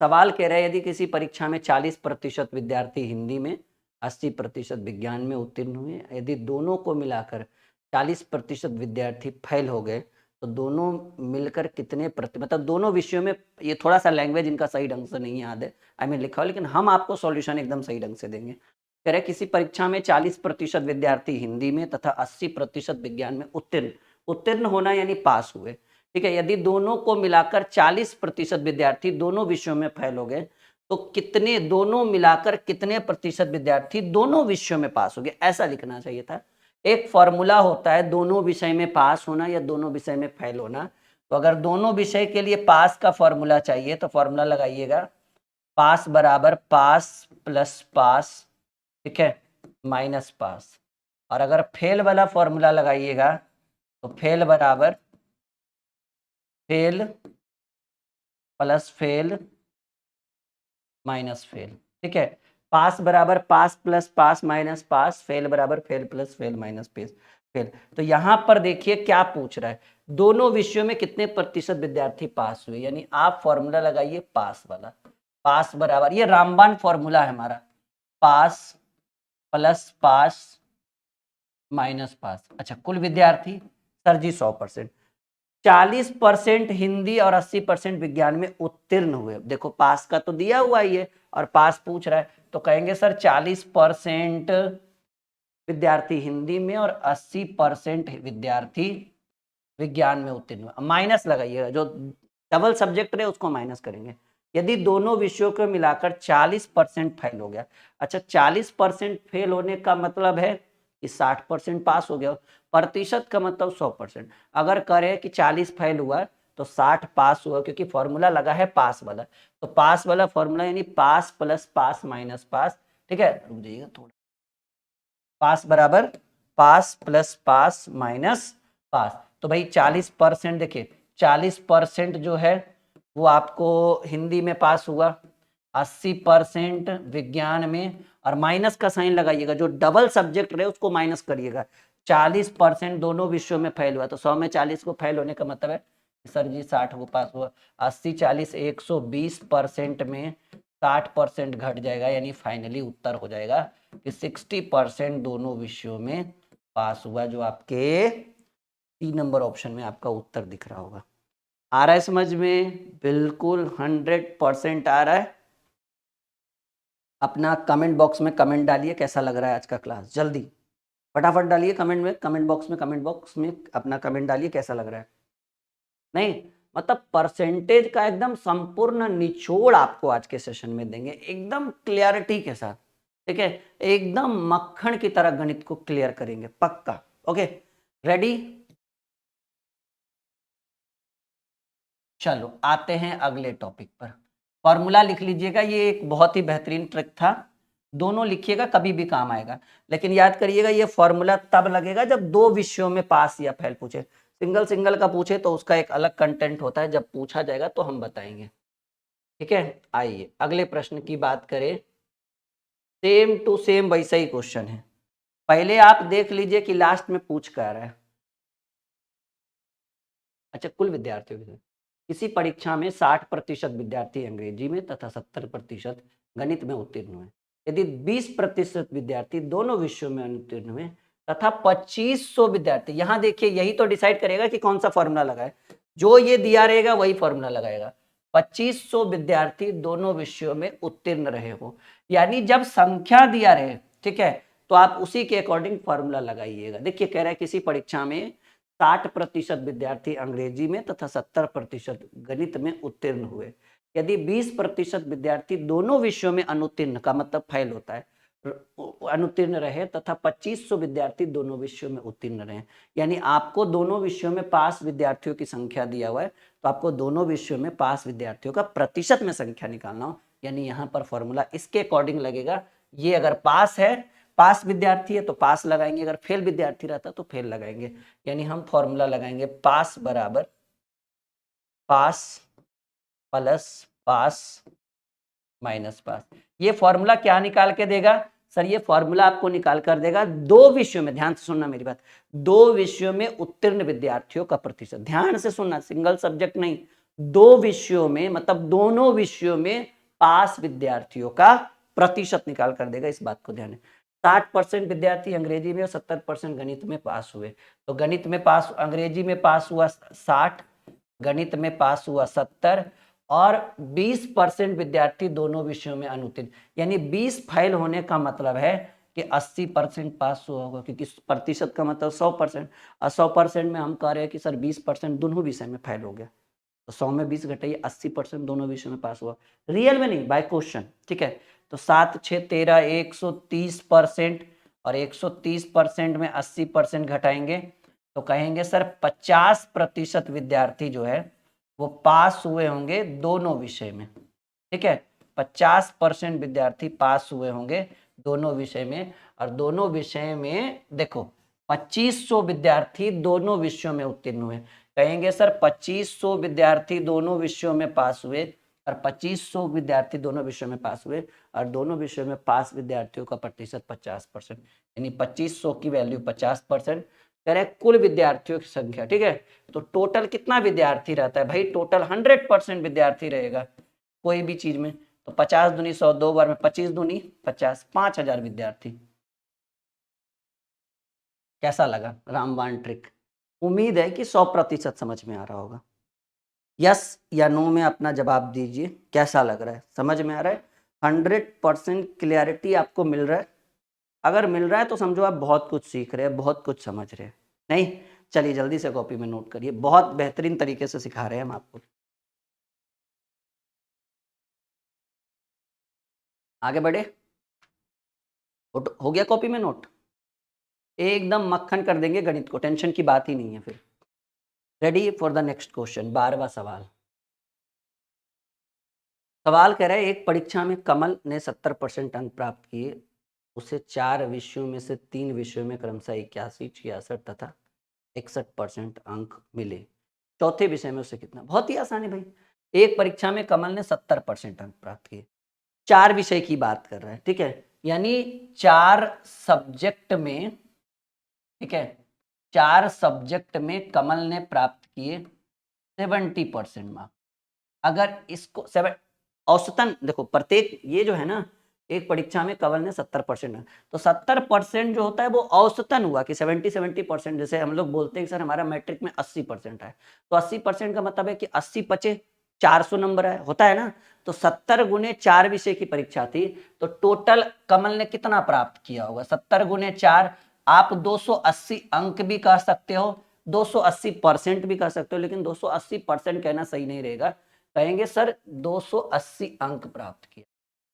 सवाल कह रहा है यदि किसी परीक्षा में 40% विद्यार्थी हिंदी में, 80% विज्ञान में उत्तीर्ण हुए, यदि दोनों को मिलाकर 40% विद्यार्थी फेल हो गए, तो तो दोनों मिलकर कितने मतलब दोनों विषयों में, ये थोड़ा सा लैंग्वेज इनका सही ढंग से नहीं याद है, लिखा हो, लेकिन हम आपको सॉल्यूशन एकदम सही ढंग से देंगे। कह रहे किसी परीक्षा में 40% विद्यार्थी हिंदी में तथा 80% विज्ञान में उत्तीर्ण होना यानी पास हुए। ठीक है, यदि दोनों को मिलाकर 40% विद्यार्थी दोनों विषयों में फेल हो गए तो कितने, दोनों मिलाकर कितने प्रतिशत विद्यार्थी दोनों विषयों में पास हो गए, ऐसा लिखना चाहिए था। एक फॉर्मूला होता है दोनों विषय में पास होना या दोनों विषय में फेल होना। तो अगर दोनों विषय के लिए पास का फॉर्मूला चाहिए तो फॉर्मूला लगाइएगा, पास बराबर पास प्लस पास, ठीक है, माइनस पास। और अगर फेल वाला फॉर्मूला लगाइएगा तो फेल बराबर fail plus fail minus fail. ठीक है, पास बराबर पास प्लस पास माइनस पास, फेल बराबर fail plus fail minus fail. तो यहां पर देखिए क्या पूछ रहा है, दोनों विषयों में कितने प्रतिशत विद्यार्थी पास हुए, यानी आप फॉर्मूला लगाइए पास वाला। पास बराबर, ये रामबाण फॉर्मूला है हमारा, पास प्लस पास माइनस पास। अच्छा, कुल विद्यार्थी सर जी 100%, 40% हिंदी और 80% विज्ञान में उत्तीर्ण हुए। देखो पास का तो दिया हुआ ही है और पास पूछ रहा है, तो कहेंगे सर 40% विद्यार्थी हिंदी में और 80% विद्यार्थी विज्ञान में उत्तीर्ण हुए। माइनस लगाइएगा, जो डबल सब्जेक्ट रहे उसको माइनस करेंगे। यदि दोनों विषयों को मिलाकर 40% फेल हो गया। अच्छा, 40% फेल होने का मतलब है कि 60% पास हो गया। प्रतिशत का मतलब 100%। अगर करें कि 40 फेल हुआ तो 60 पास हुआ, क्योंकि फॉर्मूला लगा है पास वाला। तो पास वाला फॉर्मूला यानी पास प्लस पास माइनस पास। ठीक है, रुक जाइएगा थोड़ा, पास बराबर पास प्लस पास माइनस पास। तो भाई 40%, देखिए 40% जो है वो आपको हिंदी में पास हुआ, 80% विज्ञान में, और माइनस का साइन लगाइएगा, जो डबल सब्जेक्ट रहे उसको माइनस करिएगा। 40% दोनों विषयों में फेल हुआ, तो 100 में 40 को फेल होने का मतलब है सर जी 60 को पास हुआ। 80 40 120% में 60% घट जाएगा, यानी फाइनली उत्तर हो जाएगा कि 60% दोनों विषयों में पास हुआ, जो आपके 3 नंबर ऑप्शन में आपका उत्तर दिख रहा होगा। आ रहा है समझ में? बिल्कुल 100% आ रहा है। अपना कमेंट बॉक्स में कमेंट डालिए कैसा लग रहा है आज का क्लास, जल्दी फटाफट डालिए कमेंट में, कमेंट बॉक्स में अपना कमेंट डालिए कैसा लग रहा है। नहीं मतलब परसेंटेज का एकदम संपूर्ण निचोड़ आपको आज के सेशन में देंगे, एकदम क्लियरिटी के साथ। ठीक है, एकदम मक्खन की तरह गणित को क्लियर करेंगे पक्का। Okay, ready? चलो आते हैं अगले टॉपिक पर। फॉर्मूला लिख लीजिएगा, ये एक बहुत ही बेहतरीन ट्रिक था, दोनों लिखिएगा कभी भी काम आएगा। लेकिन याद करिएगा ये फॉर्मूला तब लगेगा जब दो विषयों में पास या फेल पूछे। सिंगल सिंगल का पूछे तो उसका एक अलग कंटेंट होता है, जब पूछा जाएगा तो हम बताएंगे। ठीक है, आइए अगले प्रश्न की बात करें। सेम टू सेम वैसा ही क्वेश्चन है, पहले आप देख लीजिए कि लास्ट में पूछ क्या रहा है। अच्छा, कुल विद्यार्थियों की किसी परीक्षा में 60% विद्यार्थी अंग्रेजी में तथा 70% गणित में उत्तीर्ण हुए। यदि 20% विद्यार्थी दोनों विषयों में अनुत्तीर्ण हुए तथा 2500 विद्यार्थी, यहां देखिए यही तो डिसाइड करेगा कि कौन सा फॉर्मूला लगाए, जो ये दिया रहेगा वही फॉर्मूला लगाएगा। 2500 विद्यार्थी दोनों विषयों में उत्तीर्ण रहे हो, यानी जब संख्या दिया रहे, ठीक है, तो आप उसी के अकॉर्डिंग फॉर्मूला लगाइएगा। देखिए कह रहा है किसी परीक्षा में 60% विद्यार्थी अंग्रेजी में तथा 70% गणित में उत्तीर्ण हुए। यदि 20% विद्यार्थी दोनों विषयों में अनुत्तीर्ण, का मतलब फेल होता है, अनुत्तीर्ण रहे तथा 2500 विद्यार्थी दोनों विषयों में उत्तीर्ण रहे, यानी आपको दोनों विषयों में पास विद्यार्थियों की संख्या दिया हुआ है, तो आपको दोनों विषयों में पास विद्यार्थियों का प्रतिशत में संख्या निकालना हो, यानी यहाँ पर फॉर्मूला इसके अकॉर्डिंग लगेगा। ये अगर पास है, पास विद्यार्थी है तो पास लगाएंगे, अगर फेल विद्यार्थी रहता तो फेल लगाएंगे। यानी हम फॉर्मूला लगाएंगे पास बराबर पास प्लस पास माइनस पास। ये फॉर्मूला क्या निकाल के देगा सर? ये फॉर्मूला आपको निकाल कर देगा दो विषयों में, ध्यान से सुनना मेरी बात, दो विषयों में उत्तीर्ण विद्यार्थियों का प्रतिशत, ध्यान से सुनना, सिंगल सब्जेक्ट नहीं, दो विषयों में, मतलब दोनों विषयों में पास विद्यार्थियों का प्रतिशत निकाल कर देगा, इस बात को ध्यान है। 60% विद्यार्थी अंग्रेजी में और 70% गणित में पास हुए। तो गणित में पास, अंग्रेजी में पास हुआ 60, गणित में पास हुआ 70 और 20% विद्यार्थी दोनों विषयों में अनुत्तीर्ण। यानी 20 फेल होने का मतलब है कि 80% पास हुआ होगा, क्योंकि प्रतिशत का मतलब 100%, और 100% में हम कह रहे हैं कि सर 20% दोनों विषय में फेल हो गया, तो 100 में 20 घटाइए, 80% दोनों विषयों में पास हुआ, रियल में नहीं, बाय क्वेश्चन। ठीक है, तो 7 6 13 130%, और 130% में 80% घटाएंगे तो कहेंगे सर 50% विद्यार्थी जो है वो पास हुए होंगे दोनों विषय में। ठीक है, 50% विद्यार्थी पास हुए होंगे दोनों विषय में, और दोनों विषय में देखो 2500 विद्यार्थी दोनों विषयों में उत्तीर्ण हुए। कहेंगे सर 2500 विद्यार्थी दोनों विषयों में पास हुए, और 2500 विद्यार्थी दोनों विषयों में पास हुए, और दोनों विषयों में पास विद्यार्थियों का प्रतिशत 50%, यानी 2500 की वैल्यू 50%। कह रहे कुल विद्यार्थियों की संख्या। ठीक है, तो टोटल कितना विद्यार्थी रहता है भाई, टोटल 100% विद्यार्थी रहेगा कोई भी चीज में। तो 50 दूनी 100, 2 बार में 25 दूनी 50, 5000 विद्यार्थी। कैसा लगा रामबाण ट्रिक? उम्मीद है कि 100% समझ में आ रहा होगा। यस या नो में अपना जवाब दीजिए, कैसा लग रहा है, समझ में आ रहा है? 100% क्लियरिटी आपको मिल रहा है? अगर मिल रहा है तो समझो आप बहुत कुछ सीख रहे हैं, बहुत कुछ समझ रहे हैं। नहीं, चलिए जल्दी से कॉपी में नोट करिए, बहुत बेहतरीन तरीके से सिखा रहे हैं हम आपको। आगे बढ़े, हो गया कॉपी में नोट? एकदम मक्खन कर देंगे गणित को, टेंशन की बात ही नहीं है फिर। Ready for the next question, 12वां सवाल। सवाल कह रहा है एक परीक्षा में कमल ने 70% अंक प्राप्त किए, उसे 4 विषयों में से 3 विषयों में क्रमशः 81, 66 तथा 61% अंक मिले, चौथे विषय में उसे कितना? बहुत ही आसान है भाई। एक परीक्षा में कमल ने 70% अंक प्राप्त किए, 4 विषय की बात कर रहा है। ठीक है, यानी 4 सब्जेक्ट में, ठीक है, 4 सब्जेक्ट में कमल ने प्राप्त किए 70% मार्क्स। अगर इसको औसतन देखो, प्रत्येक ये जो है ना, एक परीक्षा में कमल ने 70%, तो 70% जो होता है वो औसतन हुआ कि 70% जैसे हम लोग बोलते हैं कि सर हमारा मैट्रिक में 80% है, तो 80% का मतलब है कि 80 पचे 400 नंबर है, होता है ना। तो 70 गुने 4 विषय की परीक्षा थी, तो टोटल कमल ने कितना प्राप्त किया होगा? 70 गुने 4, आप 280 अंक भी कह सकते हो, 280% भी कह सकते हो, लेकिन 280% कहना सही नहीं रहेगा, कहेंगे सर 280 अंक प्राप्त किया।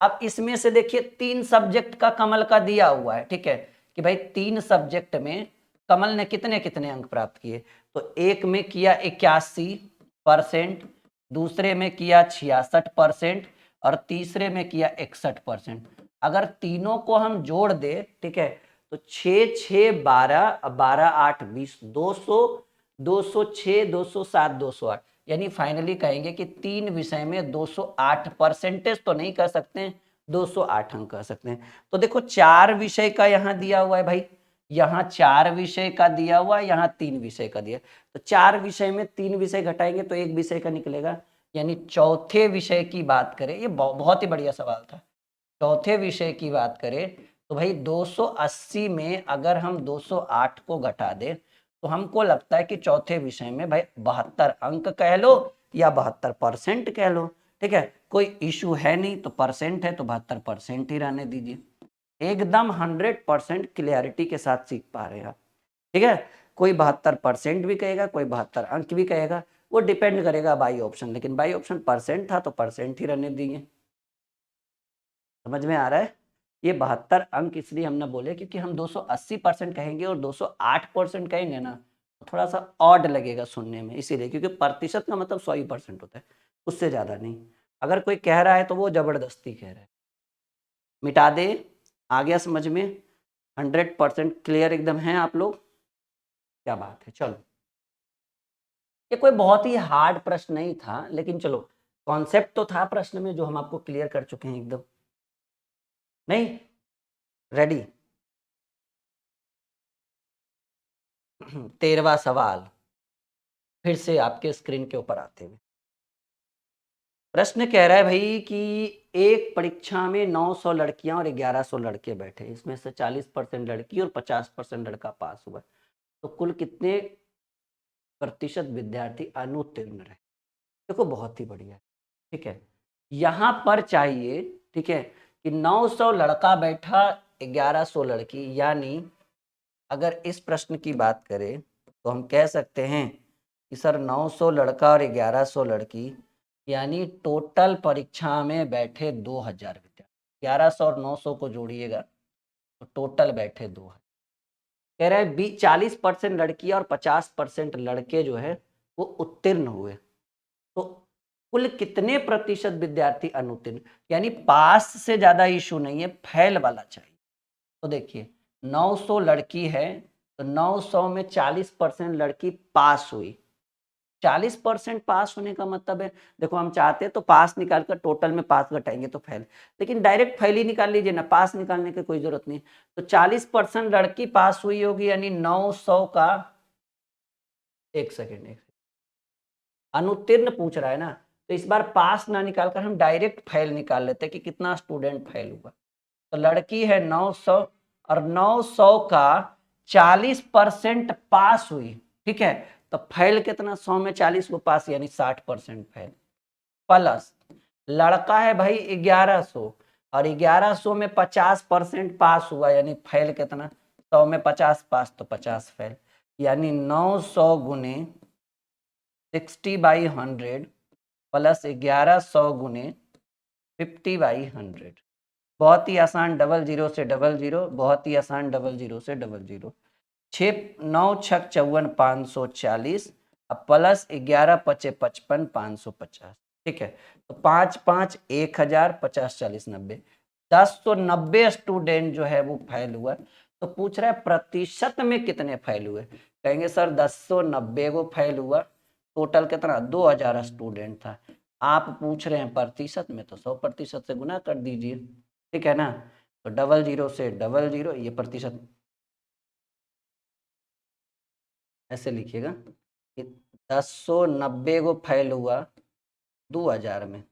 अब इसमें से देखिए 3 सब्जेक्ट का कमल का दिया हुआ है। ठीक है, कि भाई 3 सब्जेक्ट में कमल ने कितने कितने अंक प्राप्त किए, तो एक में किया 81%, दूसरे में किया 66% और तीसरे में किया 61%। अगर तीनों को हम जोड़ दे, ठीक है, तो 6 6 12, 12 8 20, 200, 206, 207, 208, यानी फाइनली कहेंगे कि 3 विषय में 208%, तो नहीं कह सकते, 208 अंक कह सकते हैं। तो देखो 4 विषय का यहाँ दिया हुआ है भाई, यहाँ 4 विषय का दिया हुआ है, यहाँ 3 विषय का दिया, तो 4 विषय में 3 विषय घटाएंगे तो 1 विषय का निकलेगा, यानी चौथे विषय की बात करें, ये बहुत ही बढ़िया सवाल था। चौथे विषय की बात करें तो भाई 280 में अगर हम 208 को घटा दें तो हमको लगता है कि चौथे विषय में भाई 72 अंक कह लो या 72% कह लो। ठीक है, कोई इशू है नहीं, तो परसेंट है तो 72% ही रहने दीजिए। एकदम 100% क्लियरिटी के साथ सीख पा रहे हैं आप। ठीक है, कोई 72% भी कहेगा, कोई 72 अंक भी कहेगा, वो डिपेंड करेगा बाई ऑप्शन, लेकिन बाई ऑप्शन परसेंट था तो परसेंट ही रहने दिए। समझ में आ रहा है? ये 72 अंक इसलिए हमने बोले क्योंकि हम 280% कहेंगे और 208% कहेंगे ना, तो थोड़ा सा ऑड लगेगा सुनने में, इसीलिए, क्योंकि प्रतिशत का मतलब 100% होता है, उससे ज़्यादा नहीं। अगर कोई कह रहा है तो वो जबरदस्ती कह रहा है। मिटा दे, आ गया समझ में? 100% क्लियर एकदम है आप लोग? क्या बात है, चलो। ये कोई बहुत ही हार्ड प्रश्न नहीं था, लेकिन चलो कॉन्सेप्ट तो था प्रश्न में जो हम आपको क्लियर कर चुके हैं एकदम। नहीं, रेडी? 13वां सवाल फिर से आपके स्क्रीन के ऊपर आते हुए, प्रश्न कह रहा है भाई कि एक परीक्षा में 900 लड़कियां और 1100 लड़के बैठे, इसमें से 40% लड़की और 50% लड़का पास हुआ, तो कुल कितने प्रतिशत विद्यार्थी अनुत्तीर्ण रहे? देखो बहुत ही बढ़िया, ठीक है। यहां पर चाहिए, ठीक है, कि 900 लड़का बैठा 1100 लड़की, यानी अगर इस प्रश्न की बात करें तो हम कह सकते हैं कि सर 900 लड़का और 1100 लड़की, यानी टोटल परीक्षा में बैठे 2000 विद्यार्थी। 1100 और 900 को जोड़िएगा तो टोटल बैठे 2000। कह रहे हैं 40% लड़की और 50% लड़के जो है वो उत्तीर्ण हुए, तो कुल कितने प्रतिशत विद्यार्थी अनुत्तीर्ण, यानी पास से ज्यादा इशू नहीं है, फेल वाला चाहिए। तो देखिए 900 लड़की है तो 900 में 40% लड़की पास हुई। 40% पास होने का मतलब है, देखो हम चाहते हैं तो पास निकालकर टोटल में पास घटाएंगे तो फेल, लेकिन डायरेक्ट फेल ही निकाल लीजिए ना, पास निकालने की कोई जरूरत नहीं। तो 40% लड़की पास हुई होगी, यानी 900 का, एक सेकेंड, अनुत्तीर्ण पूछ रहा है ना, तो इस बार पास ना निकालकर हम डायरेक्ट फेल निकाल लेते हैं कि कितना स्टूडेंट फेल हुआ। तो लड़की है 900 और 900 का 40% पास हुई, ठीक है, तो फेल कितना, 100 में 40 को पास, यानी 60% फेल, प्लस लड़का है भाई 1100 और 1100 में 50% पास हुआ, यानी फेल कितना, 100 में 50 पास तो 50 फेल, यानी 900 गुने 60/100 प्लस 1100 गुने 50/100। बहुत ही आसान, डबल जीरो से डबल जीरो, बहुत ही आसान, डबल जीरो से डबल जीरो। 6×9=54, 540, अब प्लस 11×5=55, 550, ठीक है। तो 5×5=1000, 50×40=90, 1090 स्टूडेंट जो है वो फेल हुआ। तो पूछ रहा है प्रतिशत में कितने फेल हुए, कहेंगे सर 1090 को फेल हुआ, टोटल कितना 2000 स्टूडेंट था। आप पूछ रहे हैं प्रतिशत में, तो 100% से गुना कर दीजिए, ठीक है ना। तो डबल जीरो से डबल जीरो, ये प्रतिशत ऐसे लिखिएगा कि 1090 को फेल हुआ 2000 में,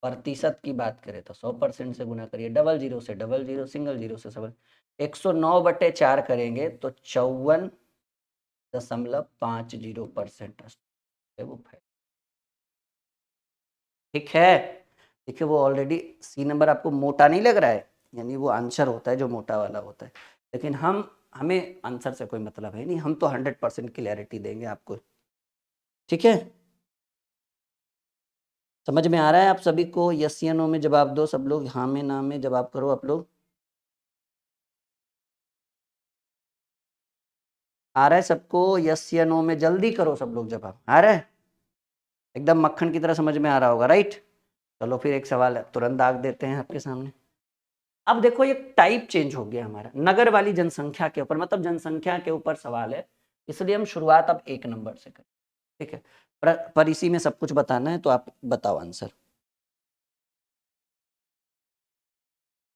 प्रतिशत की बात करें तो 100% से गुना करिए, डबल जीरो से डबल जीरो, सिंगल जीरो से सबल, 109/4 करेंगे तो 54.50% वो फेल, ठीक है। देखिए वो ऑलरेडी सी नंबर आपको मोटा नहीं लग रहा है, यानी वो आंसर होता है जो मोटा वाला होता है, लेकिन हमें आंसर से कोई मतलब है नहीं, हम तो 100% क्लियरिटी देंगे आपको, ठीक है। समझ में आ रहा है आप सभी को? यस या नो में जवाब दो सब लोग, हाँ में ना में जवाब करो आप लोग। आ रहा है सबको? यस या नो में जल्दी करो सब लोग, जवाब आ रहा है? एकदम मक्खन की तरह समझ में आ रहा होगा, राइट। चलो फिर एक सवाल है, तुरंत दाग देते हैं आपके सामने। अब देखो ये टाइप चेंज हो गया हमारा, नगर वाली जनसंख्या के ऊपर, मतलब जनसंख्या के ऊपर सवाल है, इसलिए हम शुरुआत अब 1 नंबर से करें, ठीक है। पर इसी में सब कुछ बताना है, तो आप बताओ आंसर।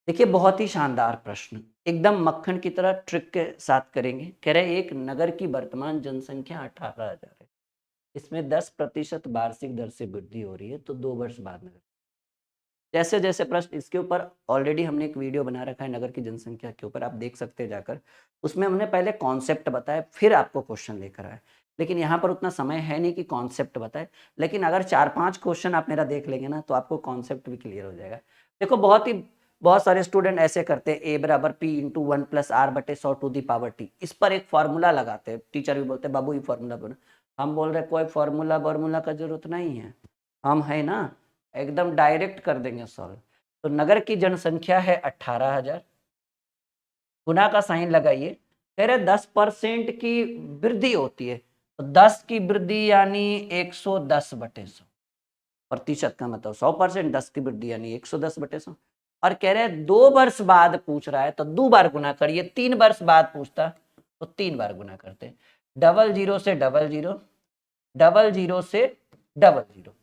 देखिए बहुत ही शानदार प्रश्न, एकदम मक्खन की तरह ट्रिक के साथ करेंगे। कह रहे एक नगर की वर्तमान जनसंख्या 18,000 है, इसमें 10% वार्षिक दर से वृद्धि हो रही है, तो 2 वर्ष बाद नगर, जैसे जैसे प्रश्न, इसके ऊपर ऑलरेडी हमने एक वीडियो बना रखा है नगर की जनसंख्या के ऊपर, आप देख सकते हैं जाकर, उसमें हमने पहले कॉन्सेप्ट बताया फिर आपको क्वेश्चन लेकर आए, लेकिन यहाँ पर उतना समय है नहीं कि कॉन्सेप्ट बताए, लेकिन अगर 4-5 क्वेश्चन आप मेरा देख लेंगे ना तो आपको कॉन्सेप्ट भी क्लियर हो जाएगा। देखो बहुत सारे स्टूडेंट ऐसे करते हैं, a = p × 1+r/100⁻t, इस पर एक फॉर्मूला लगाते हैं, टीचर भी बोलते हैं बाबू ये फॉर्मूला बोलो, हम बोल रहे कोई फॉर्मूला का जरूरत नहीं है, हम है ना एकदम डायरेक्ट कर देंगे सॉल्व। तो नगर की जनसंख्या है 18,000, गुना का साइन लगाइए, कह रहे 10% की वृद्धि होती है, तो 10 की वृद्धि यानी 110/100, प्रतिशत का मतलब 100%, 10 की वृद्धि यानी 110/100, और कह रहे 2 वर्ष बाद पूछ रहा है तो 2 बार गुना करिए, 3 वर्ष बाद पूछता तो 3 बार गुना करते, डबल जीरो से डबल जीरो, डबल जीरो से डबल जीरो,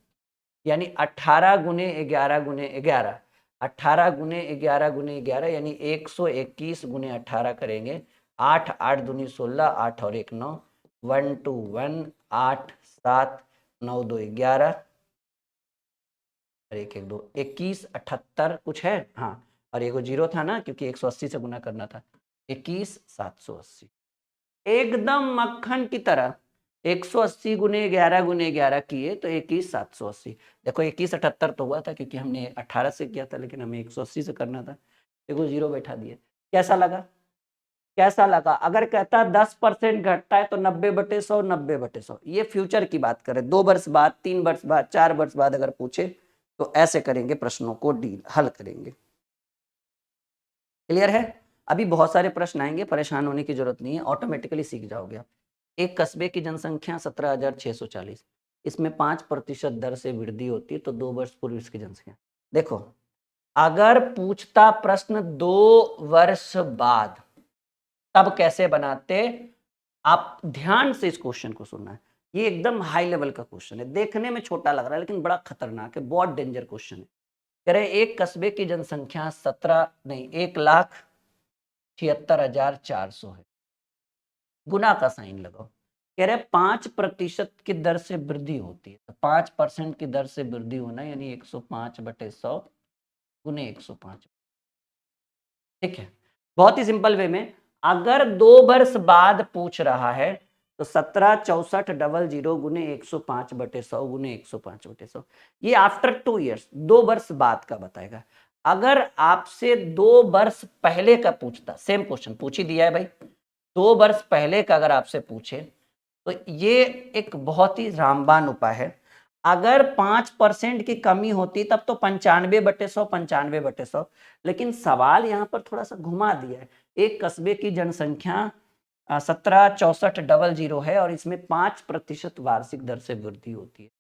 यानी 18 गुने 11 गुने 11, 18 गुने 11 गुने 11, यानी 121 गुने 18 करेंगे, 8 8 दूनी 16, 8 और 1 9, 1 2 1, 8 7 9 2 11, एक एक दो 21 78 कुछ है, हाँ, और एगो जीरो था ना क्योंकि 180 से गुना करना था, 21 780 एकदम मक्खन की तरह 180 गुने 11 किए तो 21 780। देखो 21 78 तो हुआ था क्योंकि हमने 18 से किया था, लेकिन हमें 180 से करना था, देखो जीरो बैठा दिए। कैसा लगा, कैसा लगा? अगर कहता 10% घटता है तो 90/100 90/100। ये फ्यूचर की बात करें, 2 वर्ष बाद, 3 वर्ष बाद, 4 वर्ष बाद अगर पूछे तो ऐसे करेंगे, प्रश्नों को डील हल करेंगे। क्लियर है? अभी बहुत सारे प्रश्न आएंगे, परेशान होने की जरूरत नहीं है, ऑटोमेटिकली सीख जाओगे आप। एक कस्बे की जनसंख्या 17,640, इसमें 5% दर से वृद्धि होती है, तो 2 वर्ष पूर्व इसकी जनसंख्या। देखो अगर पूछता प्रश्न 2 वर्ष बाद, तब कैसे बनाते? आप ध्यान से इस क्वेश्चन को सुनना है, ये एकदम हाई लेवल का क्वेश्चन है, देखने में छोटा लग रहा है लेकिन बड़ा खतरनाक है, बहुत डेंजर क्वेश्चन है। कह रहे एक कस्बे की जनसंख्या 1,76,400 है, गुना का साइन लगाओ। कह रहे 5% की दर से वृद्धि होती है, तो 5% की दर से वृद्धि होना यानी 105/100 गुने 105। ठीक है, बहुत ही सिंपल वे में, अगर 2 वर्ष बाद पूछ रहा है तो 17,64,00 गुने 105/100 गुने 105/100, ये आफ्टर 2 ईयर्स, 2 वर्ष बाद का बताएगा। अगर आपसे 2 वर्ष पहले का पूछता, सेम क्वेश्चन पूछ ही दिया है भाई, 2 वर्ष पहले का अगर आपसे पूछे तो ये एक बहुत ही रामबाण उपाय है। अगर 5% की कमी होती तब तो 95/100 95/100, लेकिन सवाल यहाँ पर थोड़ा सा घुमा दिया है। एक कस्बे की जनसंख्या 17,64,00 है और इसमें 5% वार्षिक दर से वृद्धि होती है,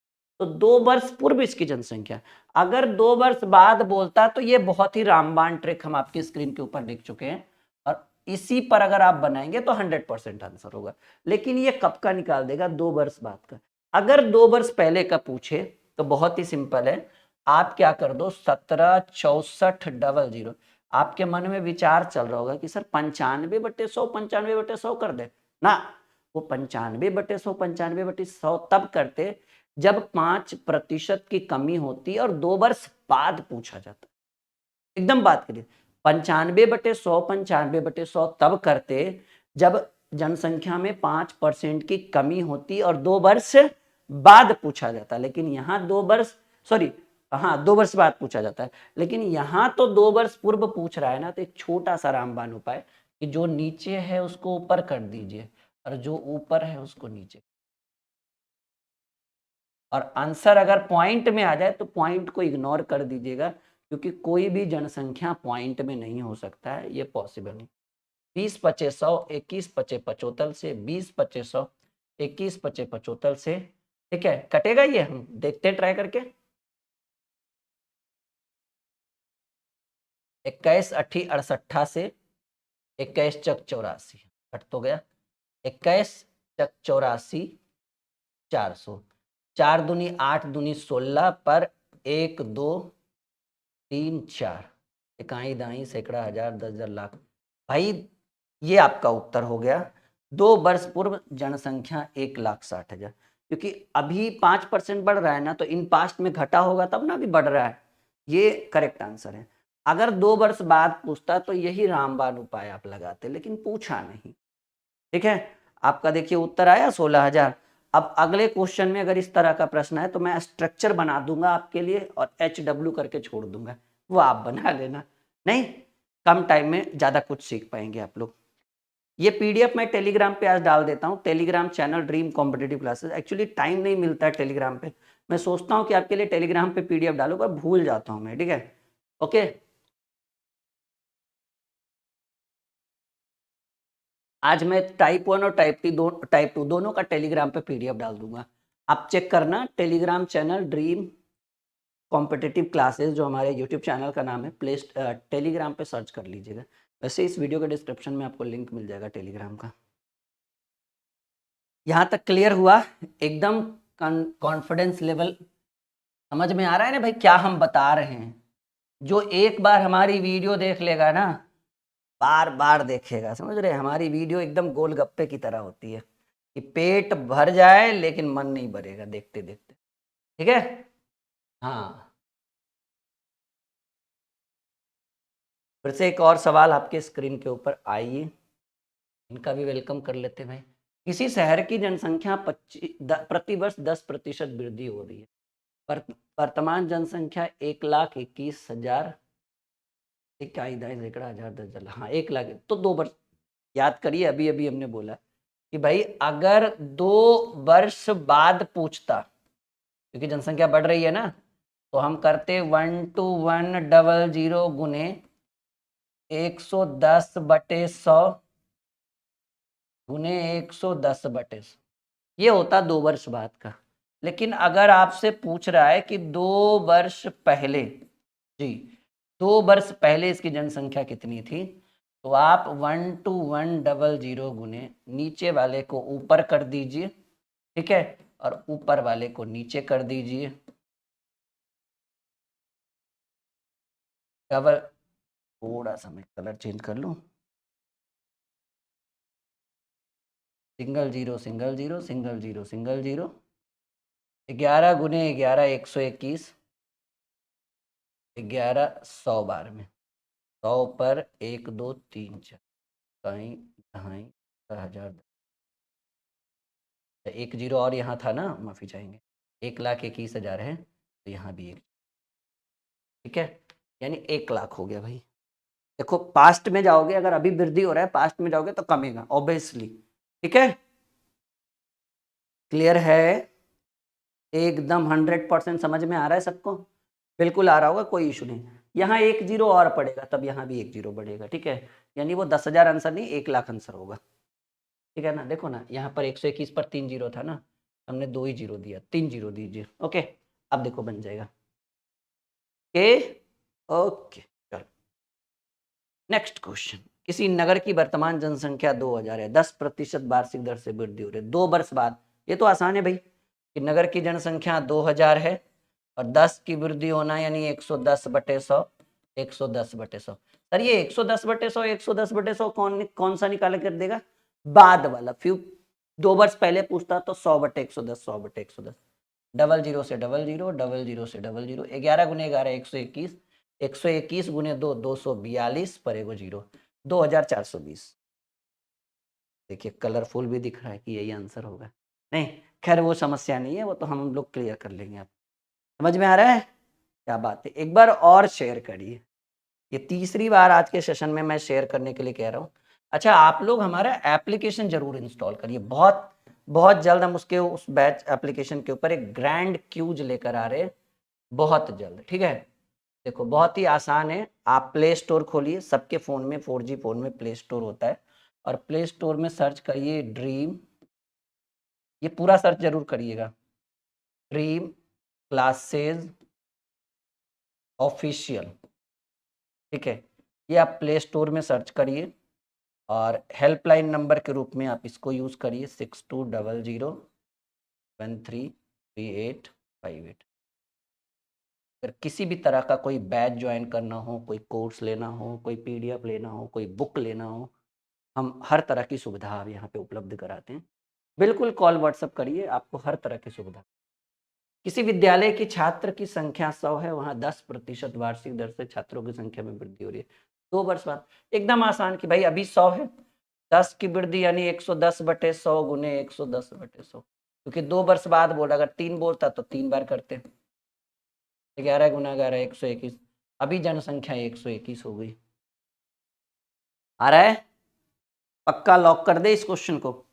तो 2 वर्ष पूर्व इसकी जनसंख्या। अगर 2 वर्ष बाद बोलता तो ये बहुत ही रामबाण ट्रिक हम आपकी स्क्रीन के ऊपर लिख चुके हैं, और इसी पर अगर आप बनाएंगे तो 100% आंसर होगा। लेकिन ये कब का निकाल देगा? 2 वर्ष बाद का। अगर 2 वर्ष पहले का पूछे तो बहुत ही सिंपल है, आप क्या कर दो 17,64,00। आपके मन में विचार चल रहा होगा कि सर 95/100 95/100 कर दे ना, वो 95/100 95/100 तब करते जब 5% की कमी होती और 2 वर्ष बाद पूछा जाता। एकदम बात करिए, 95/100 95/100 तब करते जब जनसंख्या में 5% की कमी होती और 2 वर्ष बाद पूछा जाता, लेकिन यहाँ 2 वर्ष, सॉरी हाँ 2 वर्ष बाद पूछा जाता है, लेकिन यहाँ तो 2 वर्ष पूर्व पूछ रहा है ना, तो एक छोटा सा रामबाण उपाय कि जो नीचे है उसको ऊपर कर दीजिए और जो ऊपर है उसको नीचे, और आंसर अगर पॉइंट में आ जाए तो पॉइंट को इग्नोर कर दीजिएगा, क्योंकि कोई भी जनसंख्या पॉइंट में नहीं हो सकता है, ये पॉसिबल नहीं। 20/100 21/75 से 20/100 21/75 से, ठीक है, कटेगा ये, हम देखते हैं ट्राई करके। 21/8 से 21 × 84 कट तो गया, 21 × 84 400, 4 दूनी 8 दूनी 16 पर 1 2 3 4, इकाई दाई सैकड़ा हजार 10,000 लाख। भाई ये आपका उत्तर हो गया। 2 वर्ष पूर्व जनसंख्या 1,60,000, क्योंकि अभी 5% बढ़ रहा है ना, तो इन पास्ट में घटा होगा तब ना अभी बढ़ रहा है, ये करेक्ट आंसर है। अगर 2 वर्ष बाद पूछता तो यही रामबाण उपाय आप लगाते, लेकिन पूछा नहीं। ठीक है, आपका देखिए उत्तर आया 16,000। अब अगले क्वेश्चन में अगर इस तरह का प्रश्न है तो मैं स्ट्रक्चर बना दूंगा आपके लिए और HW करके छोड़ दूंगा, वो आप बना लेना, नहीं कम टाइम में ज्यादा कुछ सीख पाएंगे आप लोग। ये PDF मैं टेलीग्राम पे आज डाल देता हूँ, Telegram channel dream competitive classes. Actually time नहीं मिलता है टेलीग्राम पे, मैं सोचता हूँ कि आपके लिए टेलीग्राम पे PDF डालूँ पर भूल जाता हूँ मैं, ठीक है, ओके। आज मैं टाइप 1 और टाइप 2 दोनों का टेलीग्राम पे PDF डाल दूंगा, आप चेक करना। Telegram channel dream competitive classes जो हमारे यूट्यूब चैनल का नाम है, टेलीग्राम पे सर्च कर लीजिएगा। वैसे इस वीडियो के डिस्क्रिप्शन में आपको लिंक मिल जाएगा टेलीग्राम का। यहाँ तक क्लियर हुआ? एकदम कॉन्फिडेंस लेवल समझ में आ रहा है ना भाई क्या हम बता रहे हैं? जो एक बार हमारी वीडियो देख लेगा ना, बार बार देखेगा, समझ रहे? हमारी वीडियो एकदम गोलगप्पे की तरह होती है कि पेट भर जाए लेकिन मन नहीं भरेगा देखते देखते, ठीक है। हाँ फिर से एक और सवाल आपके स्क्रीन के ऊपर, आइए इनका भी वेलकम कर लेते हैं भाई। किसी शहर की जनसंख्या प्रतिवर्ष 10% वृद्धि हो रही है, पर वर्तमान जनसंख्या 1,21,000 इकाई 10,000 हाँ 1,00,000। तो 2 वर्ष याद करिए, अभी अभी हमने बोला कि भाई अगर 2 वर्ष बाद पूछता, क्योंकि जनसंख्या बढ़ रही है ना, तो हम करते 12100 गुने 110/100 गुने 110/100, ये होता 2 वर्ष बाद का। लेकिन अगर आपसे पूछ रहा है कि 2 वर्ष पहले, जी 2 वर्ष पहले इसकी जनसंख्या कितनी थी, तो आप 12100 गुने नीचे वाले को ऊपर कर दीजिए, ठीक है, और ऊपर वाले को नीचे कर दीजिए। डबल, थोड़ा सा मैं कलर चेंज कर लूं, single zero single zero single zero single zero, 11 गुने 11 121, 11 100 बार में, 100 पर 1 2 3 4 कहीं ढाई 10,000, 1 जीरो और यहाँ था ना, माफी चाहेंगे, 1,21,000 है, तो यहाँ भी 1, ठीक है, यानी 1,00,000 हो गया भाई। देखो पास्ट में जाओगे, अगर अभी वृद्धि हो रहा है, पास्ट में जाओगे तो कमेगा ऑब्वियसली, ठीक है, क्लियर है, एकदम 100% समझ में आ रहा है सबको, बिल्कुल आ रहा होगा, कोई इशू नहीं। यहाँ 1 जीरो और पड़ेगा, तब यहाँ भी 1 जीरो बढ़ेगा, ठीक है, यानी वो 10,000 आंसर नहीं 1,00,000 आंसर होगा, ठीक है ना। देखो ना यहाँ पर 121 पर 3 जीरो था ना, हमने 2 ही जीरो दिया, 3 जीरो दीजिए, ओके, अब देखो बन जाएगा, ओके चलो नेक्स्ट क्वेश्चन। किसी नगर की वर्तमान जनसंख्या 2000 है, 10% वार्षिक दर से वृद्धि हो रही है 2 वर्ष बाद। ये तो आसान है भाई, कि नगर की जनसंख्या 2000 है और 10 की वृद्धि होना, यानी 110/100, 110/100। सर ये 110/100, 110/100 कौन सा निकाला कर देगा, बाद वाला। फ्यू 2 वर्ष पहले पूछता तो 100/110, 100/110, डबल जीरो से डबल जीरो, डबल जीरो से डबल जीरो, 11 गुने 11 121, 121 गुने 2 242 पर एगो जीरो, 2420। देखिए कलरफुल भी दिख रहा है कि यही आंसर होगा, नहीं खैर वो समस्या नहीं है, वो तो हम लोग क्लियर कर लेंगे। आप समझ में आ रहा है, क्या बात है, एक बार और शेयर करिए, ये तीसरी बार आज के सेशन में मैं शेयर करने के लिए कह रहा हूँ। अच्छा आप लोग हमारा एप्लीकेशन जरूर इंस्टॉल करिए, बहुत बहुत जल्द हम उसके उस बैच एप्लीकेशन के ऊपर एक ग्रैंड क्यूज लेकर आ रहे हैं, बहुत जल्द, ठीक है। देखो बहुत ही आसान है, आप प्ले स्टोर खोलिए, सबके फ़ोन में 4G फ़ोन में प्ले स्टोर होता है, और प्ले स्टोर में सर्च करिए ड्रीम, ये पूरा सर्च जरूर करिएगा, ड्रीम क्लासेज ऑफिशियल, ठीक है, ये आप प्ले स्टोर में सर्च करिए, और हेल्पलाइन नंबर के रूप में आप इसको यूज़ करिए 6200133858। अगर किसी भी तरह का कोई बैच ज्वाइन करना हो, कोई कोर्स लेना हो, कोई PDF लेना हो, कोई बुक लेना हो, हम हर तरह की सुविधा यहाँ पे उपलब्ध कराते हैं। बिल्कुल कॉल व्हाट्सअप करिए, आपको हर तरह की सुविधा। किसी विद्यालय की छात्र की संख्या 100 है, वहाँ 10% वार्षिक दर से छात्रों की संख्या में वृद्धि हो रही है 2 वर्ष बाद। एकदम आसान कि भाई अभी 100 है, 10 की वृद्धि यानी 110/100 गुने 110/100, क्योंकि 2 वर्ष बाद बोला, अगर 3 बोलता तो 3 बार करते, 11 गुना 11 121, अभी जनसंख्या 121 हो गई। आ रहा है, पक्का लॉक कर दे इस क्वेश्चन को,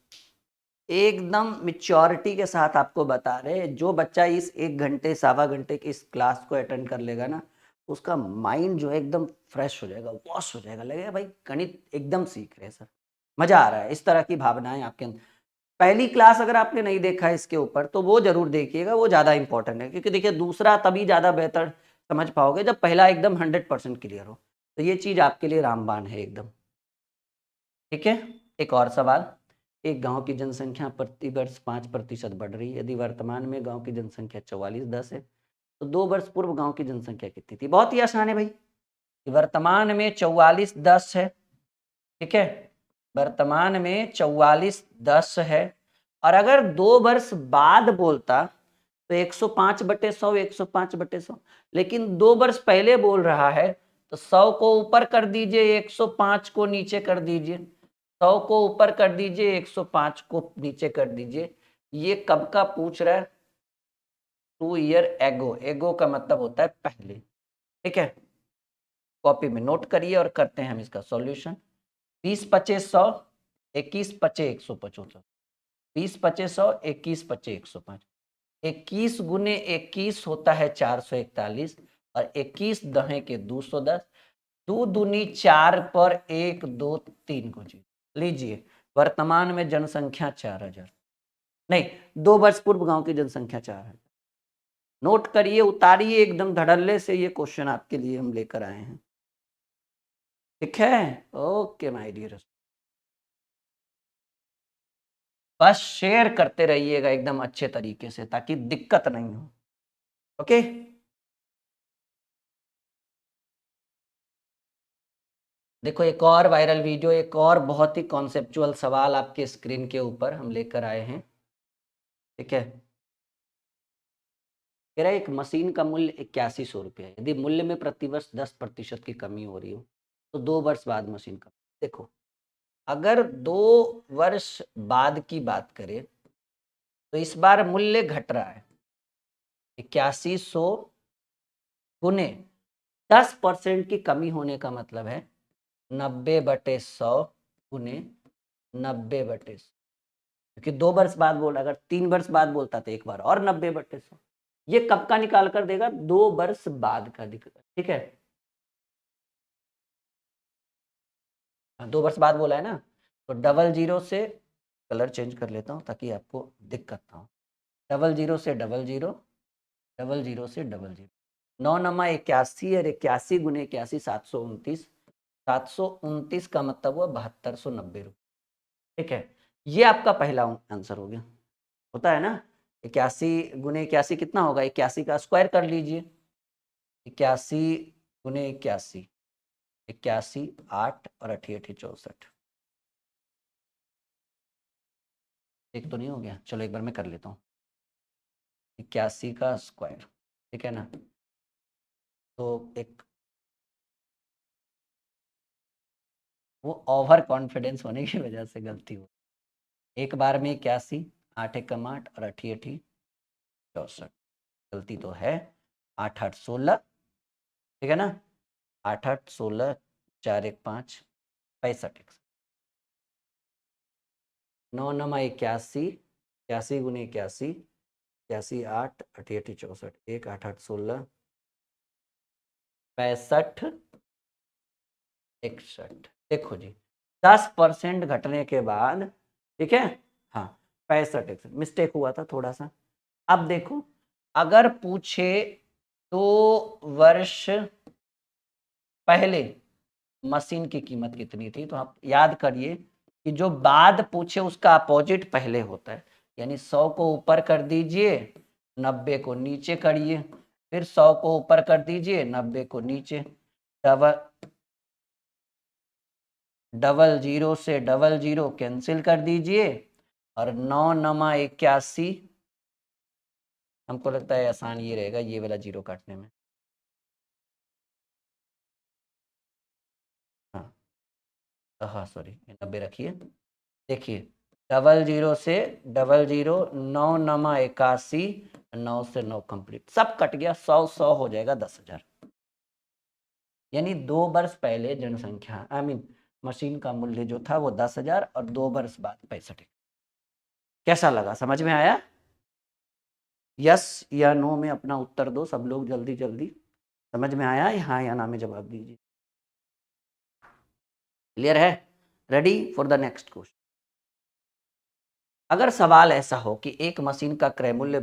एकदम मिच्योरिटी के साथ आपको बता रहे हैं, जो बच्चा इस 1 घंटे 1.25 घंटे की इस क्लास को अटेंड कर लेगा ना, उसका माइंड जो है एकदम फ्रेश हो जाएगा, वॉश हो जाएगा, लगेगा भाई गणित एकदम सीख रहे हैं सर, मजा आ रहा है, इस तरह की भावनाएं आपके अंदर। पहली क्लास अगर आपने नहीं देखा है इसके ऊपर, तो वो जरूर देखिएगा, वो ज्यादा इंपॉर्टेंट है, क्योंकि देखिए दूसरा तभी ज्यादा बेहतर समझ पाओगे जब पहला एकदम 100% क्लियर हो, तो ये चीज आपके लिए रामबाण है एकदम, ठीक है। एक और सवाल, एक गांव की जनसंख्या प्रति वर्ष 5% बढ़ रही है, यदि वर्तमान में गांव की जनसंख्या 4410 है, तो 2 वर्ष पूर्व गांव की जनसंख्या कितनी थी। बहुत ही आसान है भाई, वर्तमान में 4410 है, ठीक है, वर्तमान में 4410 है, और अगर 2 वर्ष बाद बोलता तो 105/100, 105/100, लेकिन 2 वर्ष पहले बोल रहा है तो 100 को ऊपर कर दीजिए, 105 को नीचे कर दीजिए, 100 को ऊपर कर दीजिए, 105 को नीचे कर दीजिए। ये कब का पूछ रहा है? 2 ईयर एगो। एगो का मतलब होता है पहले। ठीक है, कॉपी में नोट करिए और करते हैं हम इसका सॉल्यूशन। 20 25 100, 21 25 175, 20 25 100, 21 25 105। 21 गुने 21 होता है 441 और 21 दहे के 210, 2 दूनी 4 पर 1 2 3 को जी लीजिए। वर्तमान में जनसंख्या 4000, नहीं 2 वर्ष पूर्व गांव की जनसंख्या 4000। नोट करिए, उतारिए एकदम धड़ल्ले से, ये क्वेश्चन आपके लिए हम लेकर आए हैं। ठीक है, ओके माय डियर, बस शेयर करते रहिएगा एकदम अच्छे तरीके से ताकि दिक्कत नहीं हो। ओके, देखो एक और वायरल वीडियो, एक और बहुत ही कॉन्सेप्चुअल सवाल आपके स्क्रीन के ऊपर हम लेकर आए हैं। ठीक है, कह रहा है एक मशीन का मूल्य 8100 रुपये है, यदि मूल्य में प्रतिवर्ष 10% की कमी हो रही हो तो 2 वर्ष बाद मशीन का। देखो, अगर 2 वर्ष बाद की बात करें तो इस बार मूल्य घट रहा है। 8100 गुने 10% की कमी होने का मतलब है 90/100 गुने 90/100, क्योंकि 2 वर्ष बाद बोला, अगर 3 वर्ष बाद बोलता तो एक बार और 90/100। ये कब का निकाल कर देगा? 2 वर्ष बाद का। ठीक है, 2 वर्ष बाद बोला है ना, तो 00 से कलर चेंज कर लेता हूँ ताकि आपको दिक्कत ना हो। 00 से 00, 00 से 00, 9 नमा 81 और 81 गुने 81 729, 729 का मतलब हुआ 7290 रुपये। ठीक है, ये आपका पहला आंसर हो गया। होता है ना, 81 गुने 81 कितना होगा? 81 का स्क्वायर कर लीजिए। 81 गुने 81, 81 8 और 88 64। एक तो नहीं हो गया, चलो एक बार मैं कर लेता हूँ। 81 का स्क्वायर, ठीक है ना, तो एक वो ओवर कॉन्फिडेंस होने की वजह से गलती हो। एक बार में 81, 8 एकम 8 और 88 64, गलती तो है। 8 8 16, ठीक है ना, 8 8 16, 4 1 5 65, 9 9 81, 81 गुने 81, 81 8 88 64, 1 8 8 16 65 61। देखो जी, 10% घटने के बाद, ठीक है, हाँ 65 61, मिस्टेक हुआ था थोड़ा सा। अब देखो, अगर पूछे 2 वर्ष पहले मशीन की कीमत कितनी थी, तो आप याद करिए कि जो बाद पूछे उसका अपोजिट पहले होता है। यानी 100 को ऊपर कर दीजिए, 90 को नीचे करिए, फिर 100 को ऊपर कर दीजिए, 90 को नीचे। डबल जीरो से 00 कैंसिल कर दीजिए और 9 नमा 81, हमको लगता है आसान ये रहेगा ये वाला जीरो काटने में। हाँ हाँ सॉरी, 90 रखिए। देखिए, 00 से 00, 9 नमा 81, 9 से 9 कंप्लीट, सब कट गया, 100 100 हो जाएगा 10,000। यानी 2 वर्ष पहले जनसंख्या मशीन का मूल्य जो था वो 10,000 और 2 वर्ष बाद 65। कैसा लगा, समझ में आया? यस या नो में अपना उत्तर दो सब लोग, जल्दी जल्दी। समझ में आया? हाँ या ना में जवाब दीजिए। क्लियर है? Ready for the next question. अगर सवाल ऐसा हो कि एक मशीन का क्रय मूल्य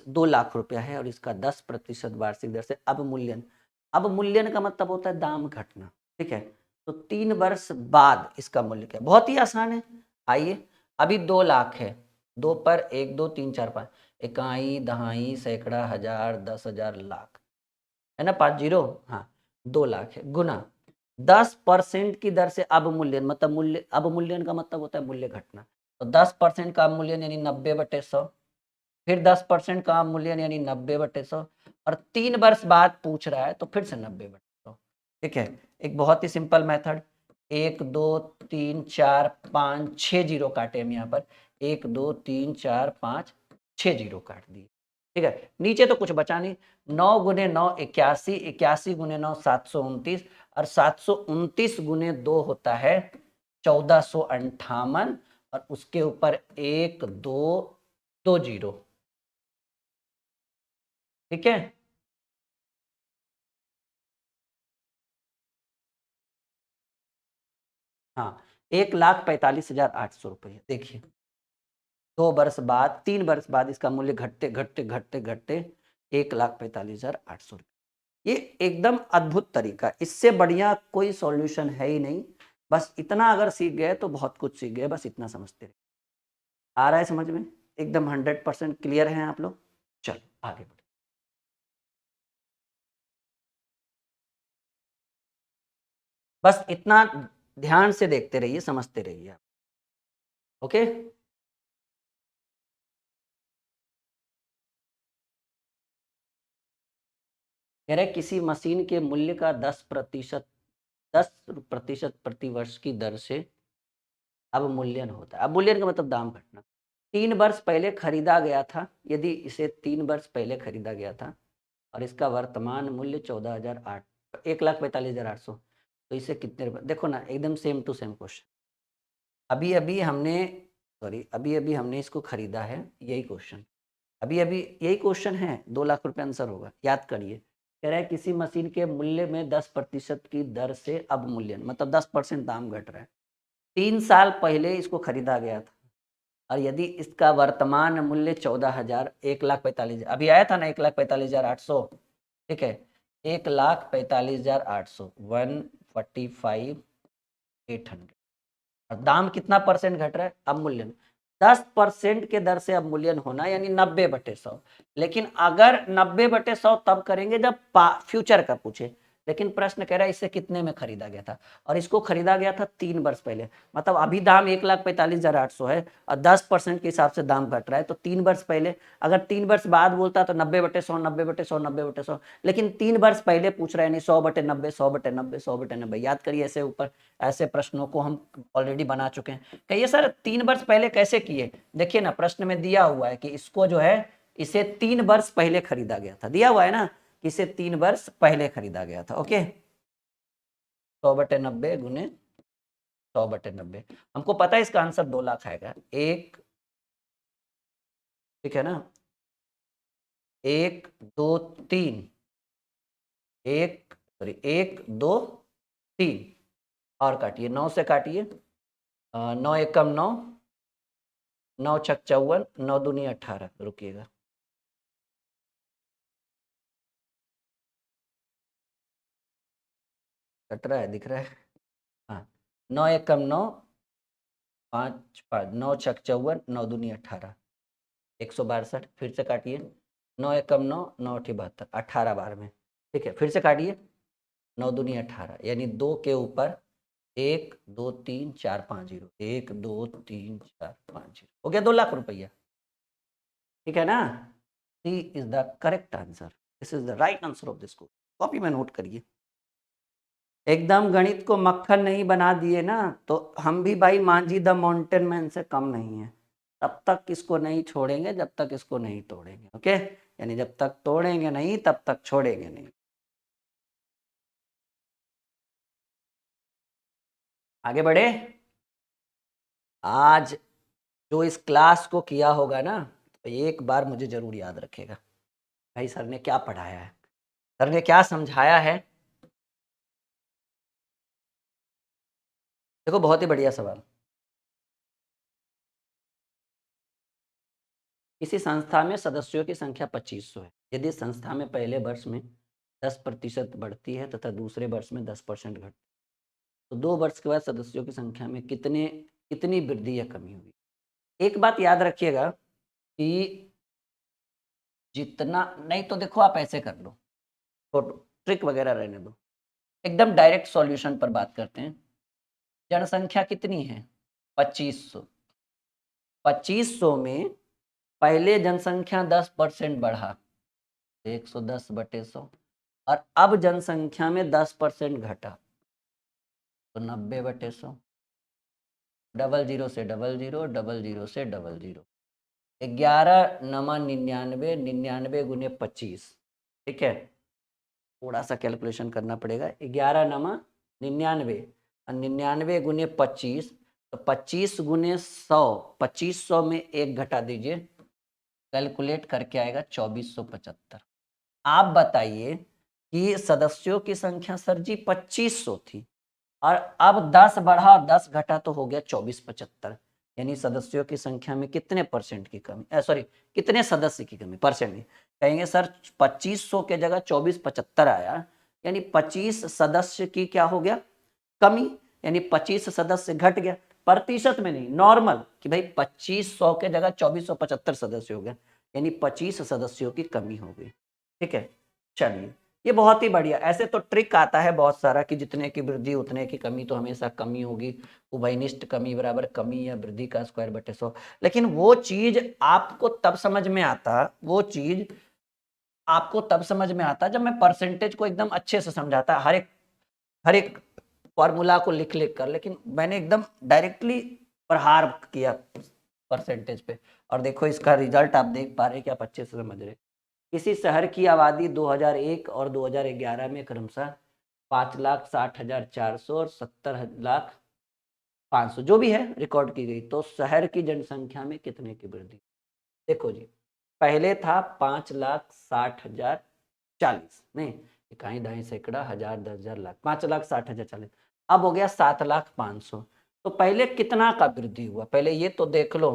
2 लाख रुपया है और इसका 10% वार्षिक दर से अवमूल्यन का मतलब होता है दाम घटना। ठीक है, तो 3 वर्ष बाद इसका मूल्य क्या? बहुत ही आसान है। आइए, अभी 2 लाख है, 2 पर 1 2 3 4 5, इकाई दहाई सैकड़ा हजार 10,000 लाख, है ना, 5 जीरो, हाँ 2 लाख है, गुना 10% की दर से अवमूल्यन, मतलब मूल्य, अवमूल्यन का मतलब होता है मूल्य घटना। तो 10% का अवमूल्यन यानी 90/100, फिर 10% का अवमूल्यन यानी 90/100, और 3 वर्ष बाद पूछ रहा है तो फिर से 90/100। ठीक है, एक बहुत ही सिंपल मेथड, 1 2 3 4 5 6 जीरो काटे हम यहाँ पर, 1 2 3 4 5 6 जीरो काट दिए। ठीक है, नीचे तो कुछ बचा नहीं, 9 × 9 81, 81 × 9 729, और 729 × 2 होता है 1458, और उसके ऊपर 1 2 2 जीरो। ठीक है, हाँ, 1,45,800 रुपये। देखिए 2 वर्ष बाद, 3 वर्ष बाद इसका मूल्य घटते घटते घटते घटते 1,45,800 रुपये। ये एकदम अद्भुत तरीका, इससे बढ़िया कोई सॉल्यूशन है ही नहीं। बस इतना अगर सीख गए तो बहुत कुछ सीख गए, बस इतना समझते रहे। आ रहा है समझ में? एकदम 100% क्लियर हैं आप लोग? चलो आगे बढ़ो। बस इतना ध्यान से देखते रहिए, समझते रहिए आप। ओके, कह रहे किसी मशीन के मूल्य का 10% प्रति वर्ष की दर से अवमूल्यन होता है। अवमूल्यन का मतलब दाम घटना। 3 वर्ष पहले खरीदा गया था, यदि इसे 3 वर्ष पहले खरीदा गया था और इसका वर्तमान मूल्य 14,008, 1,45,800, तो इसे कितने रुपए? देखो ना, एकदम सेम टू सेम क्वेश्चन। अभी अभी हमने अभी अभी हमने इसको खरीदा है, यही क्वेश्चन अभी अभी यही क्वेश्चन है, 2 लाख रुपए आंसर होगा। याद करिए, कह रहा है किसी मशीन के मूल्य में 10% की दर से अवमूल्यन, मतलब 10% दाम घट रहा है। 3 साल पहले इसको खरीदा गया था, और यदि इसका वर्तमान मूल्य 14,000, 1,45,000 अभी आया था ना, 1,45,800। ठीक है, 1,45,800, 145,800, और दाम कितना परसेंट घट रहा है? अवमूल्यन 10% के दर से अवमूल्यन होना, यानी 90/100। लेकिन अगर 90/100 तब करेंगे जब फ्यूचर का पूछे, लेकिन प्रश्न कह रहा है इससे कितने में खरीदा गया था, और इसको खरीदा गया था 3 वर्ष पहले। मतलब अभी दाम 1,45,800 है, और 10% के हिसाब से दाम घट रहा है, तो 3 वर्ष पहले। अगर 3 वर्ष बाद बोलता तो 90/100, 90/100, 90/100, लेकिन 3 वर्ष पहले पूछ रहे हैं, 100/90, 100/90, 100/90। याद करिए, ऐसे ऊपर ऐसे प्रश्नों को हम ऑलरेडी बना चुके हैं। कहिए सर 3 वर्ष पहले कैसे किए? देखिए ना, प्रश्न में दिया हुआ है कि इसको जो है, इसे 3 वर्ष पहले खरीदा गया था, दिया हुआ है ना कि इसे 3 वर्ष पहले खरीदा गया था। ओके, 100/90 गुने 100/90, हमको पता है इसका आंसर 2 लाख आएगा। एक, ठीक है ना, 1 2 3, 1 2 3, और काटिए, 9 से काटिए, 9 × 1 = 9, 9 × 6 = 54, 9 दूनी 18, रुकिएगा, कट रहा है, दिख रहा है? हाँ, 9 × 1 = 9, 5 5, 9 × 6 = 54, 9 दूनी 18, 162। फिर से काटिए, 9 × 1 = 9, 9 × 8 = 72, 18 बार में। ठीक है, फिर से काटिए, 9 दूनी 18, यानी 2 के ऊपर 1 2 3 4 5 0, 1 2 3 4 5 0, हो गया 2 लाख रुपया। ठीक है ना? C is the correct answer, this is the right answer of this question. Copy में नोट करिए। एकदम गणित को मक्खन नहीं बना दिए ना, तो हम भी भाई मांझी द माउंटेन मैन से कम नहीं है। तब तक इसको नहीं छोड़ेंगे जब तक इसको नहीं तोड़ेंगे। ओके, यानी जब तक तोड़ेंगे नहीं तब तक छोड़ेंगे नहीं। आगे बढ़े। आज जो इस क्लास को किया होगा ना, तो एक बार मुझे जरूर याद रखेगा, भाई सर ने क्या पढ़ाया है, सर ने क्या समझाया है। देखो, बहुत ही बढ़िया सवाल। किसी संस्था में सदस्यों की संख्या 2500 है। यदि संस्था में पहले वर्ष में 10% बढ़ती है तथा दूसरे वर्ष में 10% घटती है, तो 2 वर्ष के बाद सदस्यों की संख्या में कितनी वृद्धि या कमी होगी? एक बात याद रखिएगा कि जितना नहीं, तो देखो आप ऐसे कर लो, तो ट्रिक वगैरह रहने दो, एकदम डायरेक्ट सॉल्यूशन पर बात करते हैं। जनसंख्या कितनी है? 2500। 2500 में पहले जनसंख्या 10% बढ़ा, 110/100, और अब जनसंख्या में 10% घटा, तो 90/100, 00 से 00, 00 से 00, 11 नमा 99, 99 गुने 25, ठीक है। थोड़ा सा कैलकुलेशन करना पड़ेगा, 11 नमा 99 और 99 गुने 25, तो 25 गुने 100, 2500 में एक घटा दीजिए, कैलकुलेट करके आएगा 2475। आप बताइए कि सदस्यों की संख्या सर जी 2500 थी और अब 10 बढ़ा और 10 घटा तो हो गया 2475, यानी सदस्यों की संख्या में कितने परसेंट की कमी, सॉरी कितने सदस्य की कमी, परसेंट नहीं कहेंगे सर, 2500 के जगह 2475 आया, यानी 25 सदस्य की क्या हो गया कमी, यानी 25 सदस्य घट गया, प्रतिशत में नहीं, नॉर्मल कि भाई 2500 के जगह 2475 सदस्य हो गया, यानी 25 सदस्यों की कमी हो गई, ठीक है। चलिए ये बहुत ही बढ़िया, ऐसे तो ट्रिक आता है बहुत सारा कि जितने की वृद्धि उतने की कमी, तो हमेशा कमी होगी, उभयनिष्ठ कमी बराबर कमी या वृद्धि का स्क्वायर बटे 100, लेकिन वो चीज आपको तब समझ में आता, वो चीज आपको तब समझ में आता जब मैं परसेंटेज को एकदम अच्छे से समझाता, हर एक फॉर्मूला को लिख लिख कर, लेकिन मैंने एकदम डायरेक्टली प्रहार किया परसेंटेज पे, और देखो इसका रिजल्ट आप देख पा रहे कि आप अच्छे से समझ रहे। किसी शहर की आबादी 2001 और 2011 में क्रमशः 5,60,400 और 70,05,000 जो भी है रिकॉर्ड की गई, तो शहर की जनसंख्या में कितने की वृद्धि। देखो जी, पहले था 5,60,040, नहीं इकाई दाई सैकड़ा हजार 10,000 लाख, 5,60,040, अब हो गया 7,05,000, तो पहले कितना का वृद्धि हुआ पहले ये तो देख लो,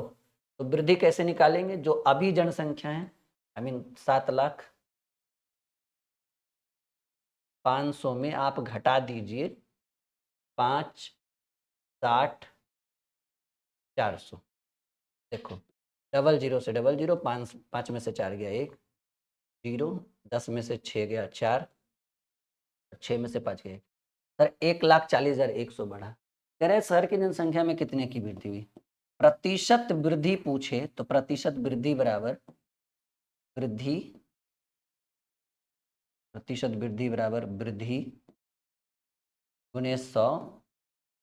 तो वृद्धि कैसे निकालेंगे, जो अभी जनसंख्या है आई मीन 7,05,000 में आप घटा दीजिए 5,60,400, देखो 00 से 00, 5 में से 4 गया 1, 0, 10 में से 6 गया 4, 6 में से 5 गया 1, सर 1,40,100 बढ़ा। कह रहे सर की जनसंख्या में कितने की वृद्धि हुई, प्रतिशत वृद्धि पूछे तो प्रतिशत वृद्धि बराबर वृद्धि, प्रतिशत वृद्धि बराबर वृद्धि गुने 100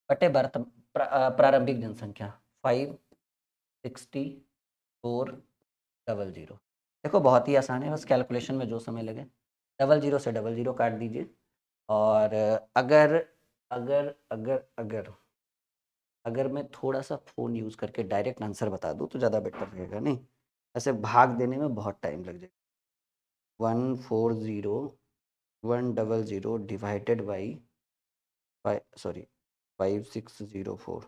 बटे प्रारंभिक जनसंख्या 5,64,00। देखो बहुत ही आसान है, बस कैलकुलेशन में जो समय लगे, 00 से 00 काट दीजिए, और अगर अगर अगर अगर अगर मैं थोड़ा सा फ़ोन यूज़ करके डायरेक्ट आंसर बता दूँ तो ज़्यादा बेटर रहेगा, नहीं ऐसे भाग देने में बहुत टाइम लग जाएगा। 140,100 डिवाइडेड बाई 5604,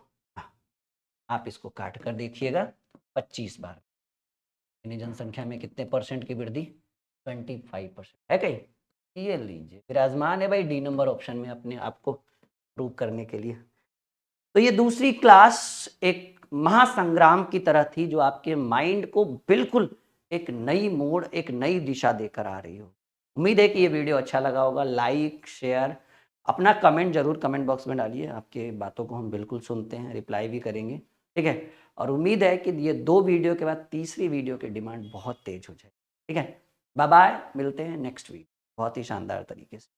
आप इसको काट कर देखिएगा 25 बार, यानी जनसंख्या में कितने परसेंट की वृद्धि, 25% है कहीं, ये लीजिए विराजमान है भाई डी नंबर ऑप्शन में अपने आप को प्रूव करने के लिए। तो ये दूसरी क्लास एक महासंग्राम की तरह थी, जो आपके माइंड को बिल्कुल एक नई मोड़, एक नई दिशा देकर आ रही हो। उम्मीद है कि ये वीडियो अच्छा लगा होगा, लाइक शेयर, अपना कमेंट जरूर कमेंट बॉक्स में डालिए, आपके बातों को हम बिल्कुल सुनते हैं, रिप्लाई भी करेंगे, ठीक है। और उम्मीद है कि ये 2 वीडियो के बाद तीसरी वीडियो की डिमांड बहुत तेज हो जाए, ठीक है। बाय बाय, मिलते हैं नेक्स्ट वीक बहुत ही शानदार तरीके से।